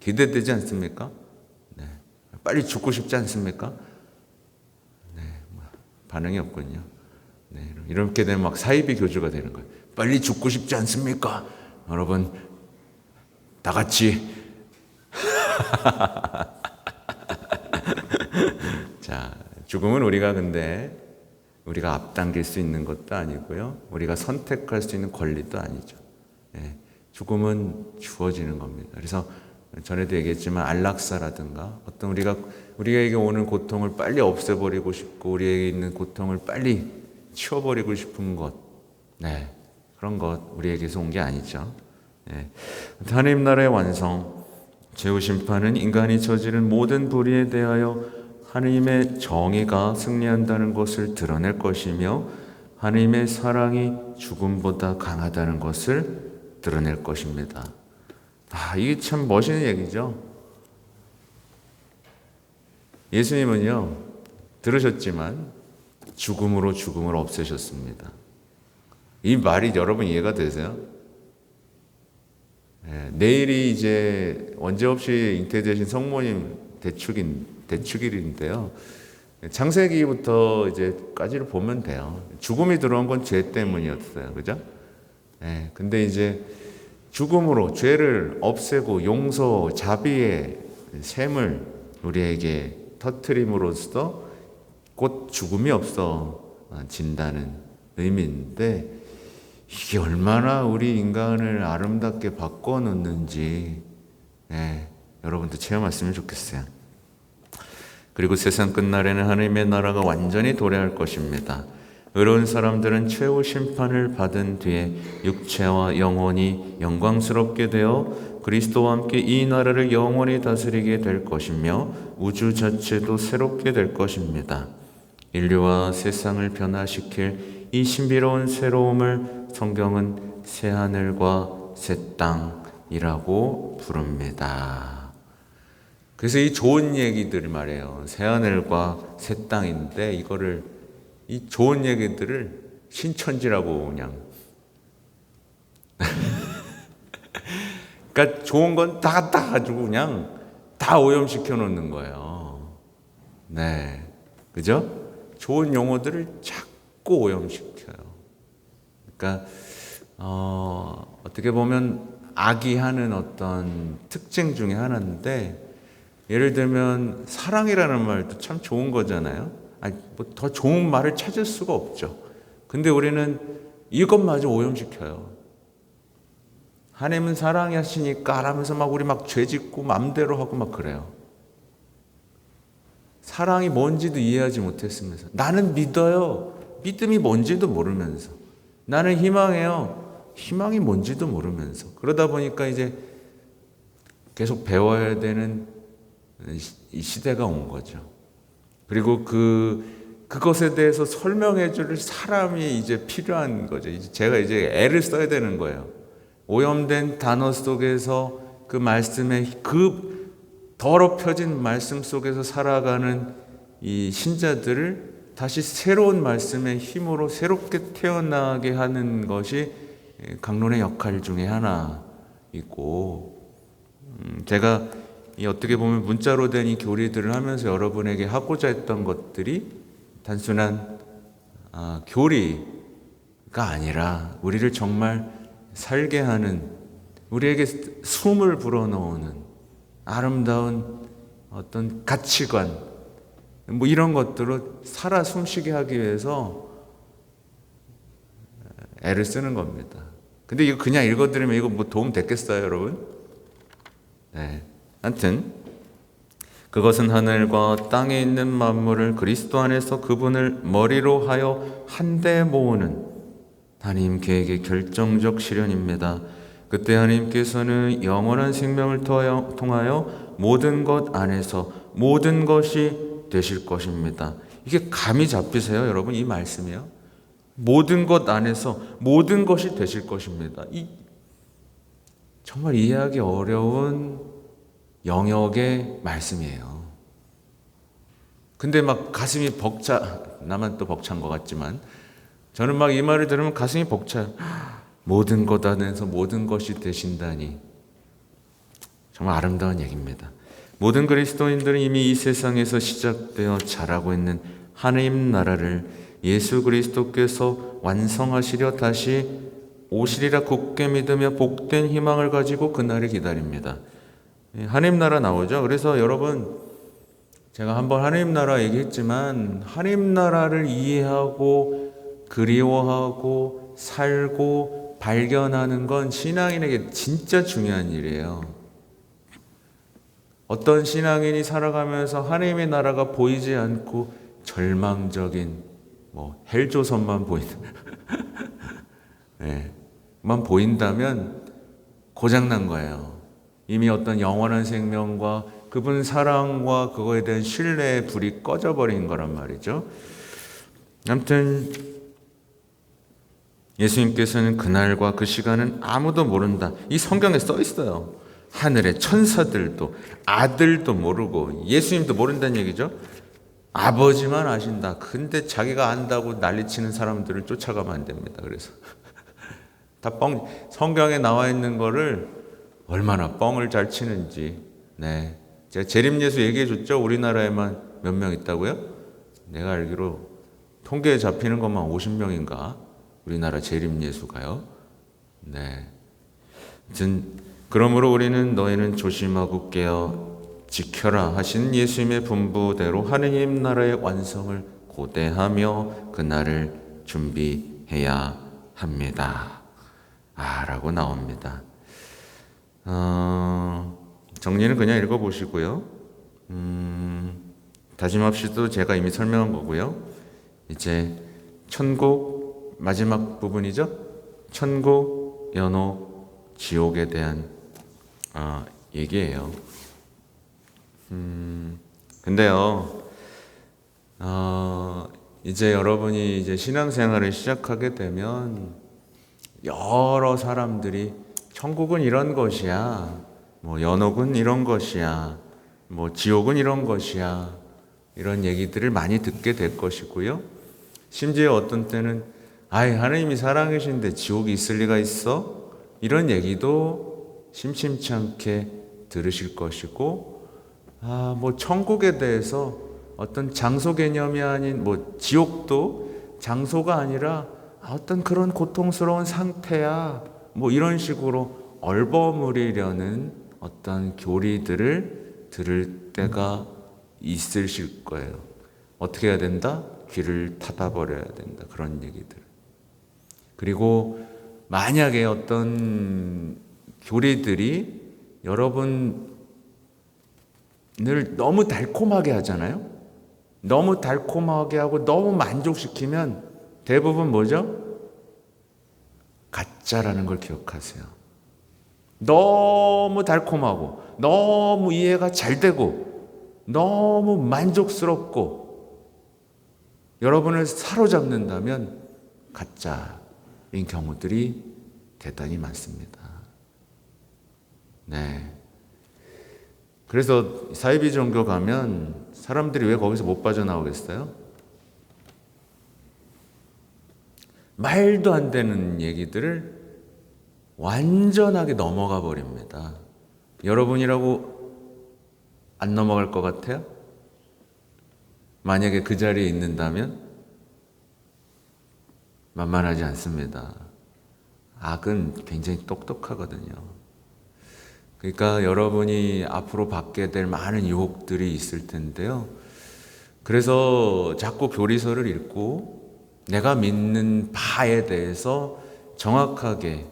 기대되지 않습니까? 네. 빨리 죽고 싶지 않습니까? 네. 반응이 없군요. 네. 이렇게 되면 막 사이비 교주가 되는 거예요. 빨리 죽고 싶지 않습니까? 여러분, 다 같이. 자, 죽음은 우리가 앞당길 수 있는 것도 아니고요. 우리가 선택할 수 있는 권리도 아니죠. 네. 죽음은 주어지는 겁니다. 그래서 전에도 얘기했지만 안락사라든가 어떤 우리에게 오는 고통을 빨리 없애버리고 싶고 우리에게 있는 고통을 빨리 치워버리고 싶은 것, 네, 그런 것 우리에게서 온 게 아니죠. 네. 하나님 나라의 완성, 최후 심판은 인간이 저지른 모든 불의에 대하여 하나님의 정의가 승리한다는 것을 드러낼 것이며 하나님의 사랑이 죽음보다 강하다는 것을 드러낼 것입니다. 이게 참 멋있는 얘기죠. 예수님은요, 들으셨지만 죽음으로 죽음을 없애셨습니다. 이 말이 여러분 이해가 되세요? 네, 내일이 이제 원죄 없이 잉태되신 성모님 대축일인데요. 창세기부터 이제까지를 보면 돼요. 죽음이 들어온 건 죄 때문이었어요. 그죠? 네, 근데 이제 죽음으로 죄를 없애고 용서, 자비의 샘을 우리에게 터뜨림으로써 곧 죽음이 없어진다는 의미인데 이게 얼마나 우리 인간을 아름답게 바꿔놓는지 여러분도 체험했으면 좋겠어요. 그리고 세상 끝날에는 하나님의 나라가 완전히 도래할 것입니다. 의로운 사람들은 최후 심판을 받은 뒤에 육체와 영혼이 영광스럽게 되어 그리스도와 함께 이 나라를 영원히 다스리게 될 것이며 우주 자체도 새롭게 될 것입니다. 인류와 세상을 변화시킬 이 신비로운 새로움을 성경은 새하늘과 새 땅이라고 부릅니다. 그래서 이 좋은 얘기들 말이에요. 새하늘과 새 땅인데 이 좋은 얘기들을 신천지라고 그냥 그러니까 좋은 건 다 갖다 가지고 그냥 다 오염시켜 놓는 거예요. 네, 그죠? 좋은 용어들을 자꾸 오염시켜요. 그러니까 어떻게 보면 악이 하는 어떤 특징 중에 하나인데 예를 들면 사랑이라는 말도 참 좋은 거잖아요. 더 좋은 말을 찾을 수가 없죠. 근데 우리는 이것마저 오염시켜요. 하나님은 사랑하시니까 하면서 우리 죄짓고 맘대로 하고 그래요. 사랑이 뭔지도 이해하지 못했으면서 나는 믿어요. 믿음이 뭔지도 모르면서 나는 희망해요. 희망이 뭔지도 모르면서 그러다 보니까 이제 계속 배워야 되는 이 시대가 온 거죠. 그리고 그 그것에 대해서 설명해 줄 사람이 이제 필요한 거죠. 제가 이제 애를 써야 되는 거예요. 오염된 단어 속에서 그 말씀에, 그 더럽혀진 말씀 속에서 살아가는 이 신자들을 다시 새로운 말씀의 힘으로 새롭게 태어나게 하는 것이 강론의 역할 중에 하나이고, 제가 어떻게 보면 문자로 된 이 교리들을 하면서 여러분에게 하고자 했던 것들이 단순한 교리가 아니라 우리를 정말 살게 하는, 우리에게 숨을 불어넣는 아름다운 어떤 가치관, 뭐 이런 것들로 살아 숨쉬게 하기 위해서 애를 쓰는 겁니다. 근데 이거 그냥 읽어드리면 이거 뭐 도움 됐겠어요, 여러분? 네. 하여튼 그것은 하늘과 땅에 있는 만물을 그리스도 안에서 그분을 머리로 하여 한데 모으는 하나님 계획의 결정적 실현입니다. 그때 하나님께서는 영원한 생명을 통하여 모든 것 안에서 모든 것이 되실 것입니다. 이게 감이 잡히세요, 여러분? 이 말씀이요. 모든 것 안에서 모든 것이 되실 것입니다. 정말 이해하기 어려운 영역의 말씀이에요. 근데 막 가슴이 나만 또 벅찬 것 같지만 저는 막 이 말을 들으면 가슴이 벅차요. 모든 것 안에서 모든 것이 되신다니 정말 아름다운 얘기입니다. 모든 그리스도인들은 이미 이 세상에서 시작되어 자라고 있는 하나님 나라를 예수 그리스도께서 완성하시려 다시 오시리라 굳게 믿으며 복된 희망을 가지고 그날을 기다립니다. 하나님 나라 나오죠. 그래서 여러분, 제가 한번 하나님 나라 얘기했지만 하나님 나라를 이해하고 그리워하고 살고 발견하는 건 신앙인에게 진짜 중요한 일이에요. 어떤 신앙인이 살아가면서 하나님의 나라가 보이지 않고 절망적인 헬조선만 만 보인다면 고장난 거예요. 이미 어떤 영원한 생명과 그분 사랑과 그거에 대한 신뢰의 불이 꺼져버린 거란 말이죠. 아무튼 예수님께서는 그날과 그 시간은 아무도 모른다. 이 성경에 써 있어요. 하늘의 천사들도 아들도 모르고 예수님도 모른다는 얘기죠. 아버지만 아신다. 근데 자기가 안다고 난리치는 사람들을 쫓아가면 안 됩니다. 그래서 다 성경에 나와 있는 거를 얼마나 뻥을 잘 치는지. 네, 제가 재림예수 얘기해 줬죠. 우리나라에만 몇 명 있다고요? 내가 알기로 통계에 잡히는 것만 50명인가? 우리나라 재림예수가요. 네. 그러므로 우리는 너희는 조심하고 깨어 지켜라 하신 예수님의 분부대로 하느님 나라의 완성을 고대하며 그날을 준비해야 합니다. 라고 나옵니다. 정리는 그냥 읽어보시고요. 다짐합시도 제가 이미 설명한 거고요. 이제 천국 마지막 부분이죠. 천국, 연옥, 지옥에 대한 얘기예요. 근데요, 이제 여러분이 이제 신앙생활을 시작하게 되면 여러 사람들이 천국은 이런 것이야, 연옥은 이런 것이야, 지옥은 이런 것이야, 이런 얘기들을 많이 듣게 될 것이고요. 심지어 어떤 때는 하나님이 사랑이신데 지옥이 있을 리가 있어? 이런 얘기도 심심치 않게 들으실 것이고, 천국에 대해서 어떤 장소 개념이 아닌 지옥도 장소가 아니라 어떤 그런 고통스러운 상태야, 이런 식으로 얼버무리려는 어떤 교리들을 들을 때가 있으실 거예요. 어떻게 해야 된다? 귀를 닫아버려야 된다. 그런 얘기들. 그리고 만약에 어떤 교리들이 여러분을 너무 달콤하게 하잖아요. 너무 달콤하게 하고 너무 만족시키면 대부분 뭐죠? 가짜라는 걸 기억하세요. 너무 달콤하고 너무 이해가 잘 되고 너무 만족스럽고 여러분을 사로잡는다면 가짜인 경우들이 대단히 많습니다. 네. 그래서 사이비 종교 가면 사람들이 왜 거기서 못 빠져나오겠어요? 말도 안 되는 얘기들을 완전하게 넘어가 버립니다. 여러분이라고 안 넘어갈 것 같아요? 만약에 그 자리에 있는다면? 만만하지 않습니다. 악은 굉장히 똑똑하거든요. 그러니까 여러분이 앞으로 받게 될 많은 유혹들이 있을 텐데요. 그래서 자꾸 교리서를 읽고 내가 믿는 바에 대해서 정확하게,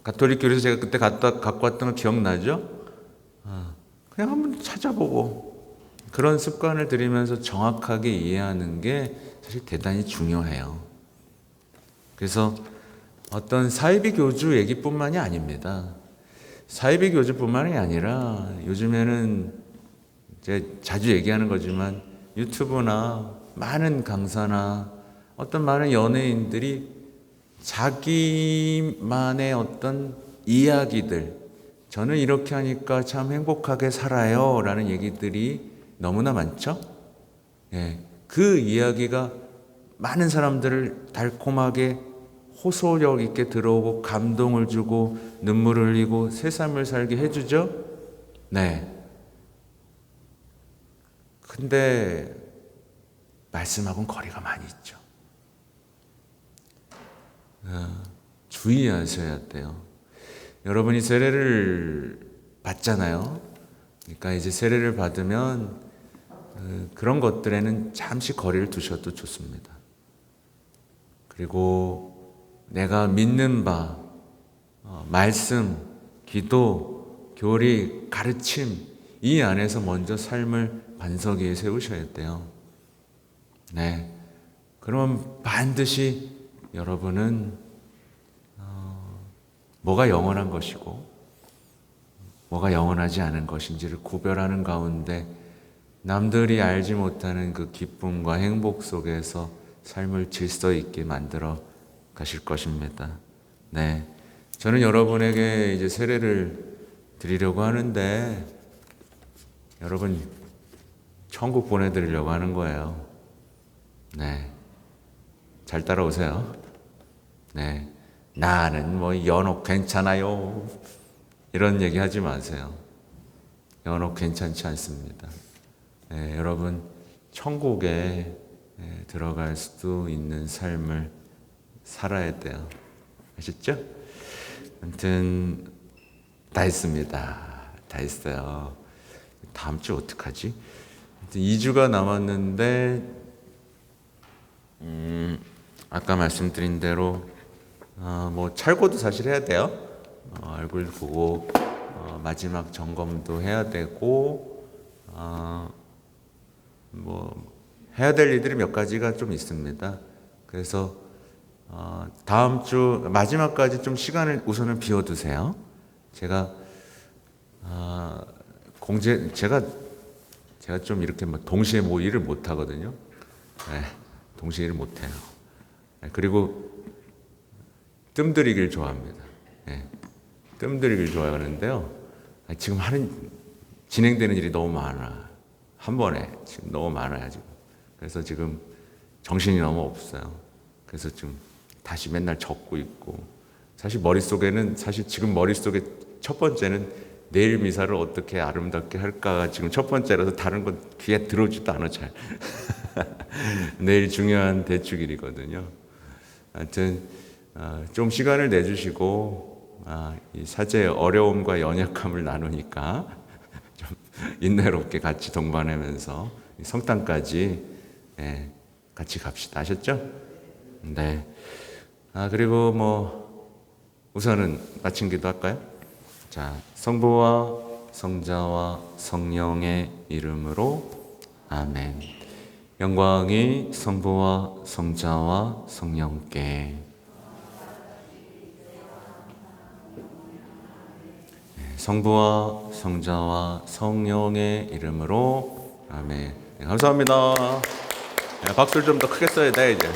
가톨릭 교리서 제가 그때 갖고 왔던 거 기억나죠? 그냥 한번 찾아보고 그런 습관을 들이면서 정확하게 이해하는 게 사실 대단히 중요해요. 그래서 어떤 사이비 교주 얘기뿐만이 아닙니다. 사이비 교주뿐만이 아니라 요즘에는 제가 자주 얘기하는 거지만 유튜브나 많은 강사나 어떤 많은 연예인들이 자기만의 어떤 이야기들, 저는 이렇게 하니까 참 행복하게 살아요 라는 얘기들이 너무나 많죠. 예, 그 이야기가 많은 사람들을 달콤하게 호소력 있게 들어오고 감동을 주고 눈물을 흘리고 새 삶을 살게 해주죠. 네. 근데 말씀하고는 거리가 많이 있죠. 주의하셔야 돼요. 여러분이 세례를 받잖아요. 그러니까 이제 세례를 받으면 그런 것들에는 잠시 거리를 두셔도 좋습니다. 그리고 내가 믿는 바, 말씀, 기도, 교리, 가르침, 이 안에서 먼저 삶을 반석 위에 세우셔야 돼요. 네. 그러면 반드시 여러분은 뭐가 영원한 것이고 뭐가 영원하지 않은 것인지를 구별하는 가운데 남들이 알지 못하는 그 기쁨과 행복 속에서 삶을 질서 있게 만들어 가실 것입니다. 네. 저는 여러분에게 이제 세례를 드리려고 하는데 여러분 천국 보내드리려고 하는 거예요. 네. 잘 따라오세요. 네. 나는 뭐 연옥 괜찮아요. 이런 얘기 하지 마세요. 연옥 괜찮지 않습니다. 네, 여러분 천국에 들어갈 수도 있는 삶을 살아야 돼요. 아셨죠? 아무튼 다 했습니다. 다 했어요. 다음 주 어떡하지? 2주가 남았는데 아까 말씀드린 대로 뭐 철거도 사실 해야 돼요. 얼굴 보고 마지막 점검도 해야 되고 뭐 해야 될 일들이 몇 가지가 좀 있습니다. 그래서 다음 주 마지막까지 좀 시간을 우선은 비워두세요. 제가 제가 좀 이렇게 막 동시에 뭐 일을 못 하거든요. 네, 동시에 일을 못 해요. 네, 그리고 뜸들이길 좋아합니다. 네, 뜸들이길 좋아하는데요. 지금 진행되는 일이 너무 많아. 한 번에 지금 너무 많아요 지금. 그래서 지금 정신이 너무 없어요. 그래서 지금 다시 맨날 적고 있고, 사실 지금 머릿속에 첫 번째는 내일 미사를 어떻게 아름답게 할까가 지금 첫 번째라서 다른 건 귀에 들어오지도 않아 잘. 내일 중요한 대축일이거든요. 하여튼 좀 시간을 내주시고 이 사제의 어려움과 연약함을 나누니까 좀 인내롭게 같이 동반하면서 성탄까지 같이 갑시다. 아셨죠? 네. 그리고 뭐 우선은 마친 기도 할까요? 자, 성부와 성자와 성령의 이름으로 아멘. 영광이 성부와 성자와 성령께. 성부와 성자와 성령의 이름으로 아멘. 감사합니다. 박수를 좀 더 크게 써야 돼 이제.